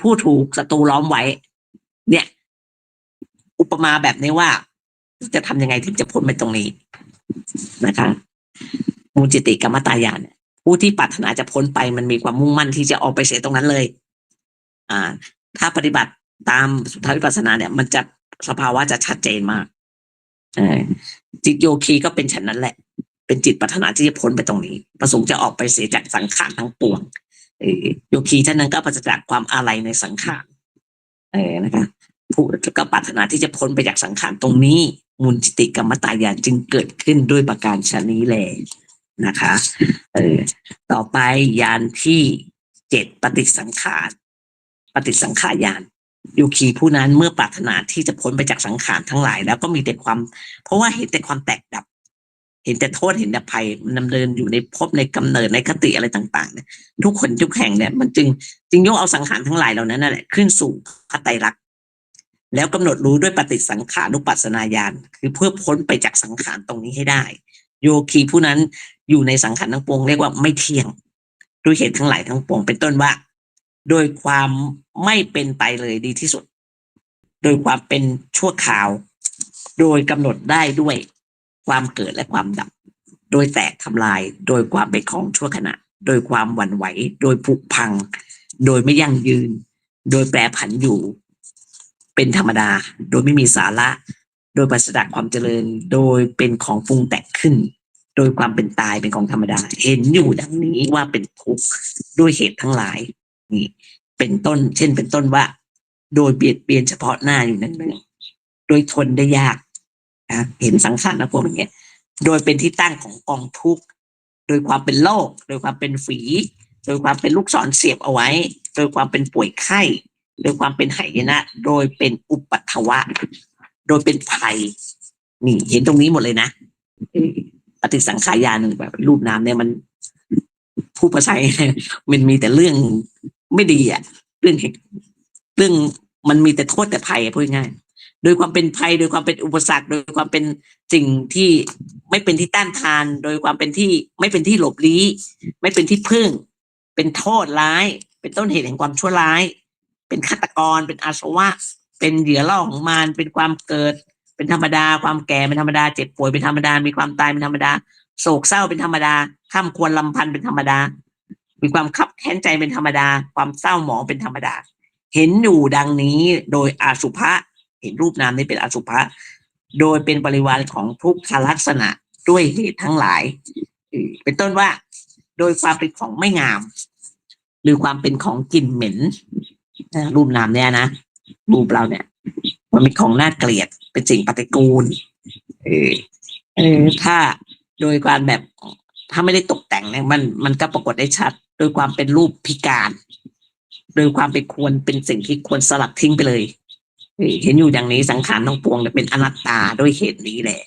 ผู้ถูกศัตรูล้อมไว้เนี่ยอุปมาแบบนี้ว่าจะทำยังไงที่จะพ้นไปตรงนี้นะคะมูลจิติกัมมตายานผู้ที่ปรารถนาจะพ้นไปมันมีความมุ่งมั่นที่จะออกไปเสียตรงนั้นเลยถ้าปฏิบัติตามสุทธวิปัสสนาเนี่ยมันจะสภาวะจะชัดเจนมากจิตโยคีก็เป็นฉันนั้นแหละเป็นจิตปรารถนาที่จะพ้นไปตรงนี้ประสงค์จะออกไปเสียจากสังขารทั้งปวงโยคีท่านนั้นก็ปราศจากความอาลัยในสังขารนะคะผู้ก็ปรารถนาที่จะพ้นไปจากสังขารตรงนี้มูลจิติกัมมตายานจึงเกิดขึ้นด้วยประการชนี้แลนะคะต่อไปยานที่7ปฏิสังขายานโยคีผู้นั้นเมื่อปรารถนาที่จะพ้นไปจากสังขารทั้งหลายแล้วก็มีแต่ความเพราะว่าเห็นแต่ความแตกดับเห็นแต่โทษเห็นแต่ภัยดำเนินอยู่ในภพในกำเนิดในคติอะไรต่างๆเนี่ยทุกคนทุกแห่งเนี่ยมันจึงยกเอาสังขารทั้งหลายเหล่านั้นนั่นแหละขึ้นสู่พระไตรลักษณ์แล้วกำหนดรู้ด้วยปฏิสังขานุปัสสนาญาณคือเพื่อพ้นไปจากสังขารตรงนี้ให้ได้โยคีผู้นั้นอยู่ในสังขารทั้งปวงเรียกว่าไม่เที่ยงด้วยเหตุทั้งหลายทั้งปวงเป็นต้นว่าโดยความไม่เป็นไปเลยดีที่สุดโดยความเป็นชั่วคราวโดยกำหนดได้ด้วยความเกิดและความดับโดยแตกทำลายโดยความเป็นของชั่วขณะโดยความหวั่นไหวโดยผุพังโดยไม่ยั่งยืนโดยแปรผันอยู่เป็นธรรมดาโดยไม่มีสาระโดยปราศจากความเจริญโดยเป็นของปรุงแต่งขึ้นโดยความเป็นตายเป็นของธรรมดาเห็นอยู่ดังนี้ว่าเป็นทุกข์ด้วยเหตุทั้งหลายนี่ เป็นต้น เช่นเป็นต้นว่า โดยเบียดเบียนเฉพาะหน้าอยู่เนืองๆโดยทนได้ยากเห็นสังขารนะพวกอย่างเงี้ยโดยเป็นที่ตั้งของกองทุกข์โดยความเป็นโรคโดยความเป็นฝีโดยความเป็นลูกศรเสียบเอาไว้โดยความเป็นป่วยไข้โดยความเป็นหายนะโดยเป็นอุปัฏฐวะโดยเป็นภัยนี่เห็นตรงนี้หมดเลยนะปฏิสังขายาหนึ่งแบบรูปนามเนี่ยมันผู้ภาษามันมีแต่เรื่องไม่ดีอ่ะเรื่องมันมีแต่โทษแต่ภัยพูดง่ายโดยความเป็นภัยโดยความเป็นอุปสรรคโดยความเป็นสิ่งที่ไม่เป็นที่ต้านทานโดยความเป็นที่ไม่เป็นที่หลบลี้ไม่เป็นที่พึ่งเป็นโทษร้ายเป็นต้นเหตุแห่งความชั่วร้ายเป็นฆาตกรเป็นอาสวะเป็นเหยื่อล่อของมารเป็นความเกิดเป็นธรรมดาความแก่เป็นธรรมดาเจ็บป่วยเป็นธรรมดามีความตายเป็นธรรมดาโศกเศร้าเป็นธรรมดาข้ามควรลำพันธ์เป็นธรรมดามีความคับแค้นใจเป็นธรรมดาความเศร้าหมองเป็นธรรมดาเห็นอยู่ดังนี้โดยอสุภะเห็นรูปนามนี้เป็นอสุภะโดยเป็นบริวารของทุกขลักษณะด้วยเหตุทั้งหลายเป็นต้นว่าโดยความเป็นของไม่งามหรือความเป็นของกลิ่นเหม็นรูปนามเนี่ยนะรูปเราเนี่ยมันเป็นของน่าเกลียดเป็นสิ่งปฏิกูลถ้าโดยการแบบถ้าไม่ได้ตกแต่งเนี่ยมันก็ปรากฏได้ชัดโดยความเป็นรูปพิการโดยความเป็นควรเป็นสิ่งที่ควรสลัดทิ้งไปเลยเห็นอยู่อย่างนี้สังขารทั้งปวงเนี่ยเป็นอนัตตาด้วยเหตุนี้แหละ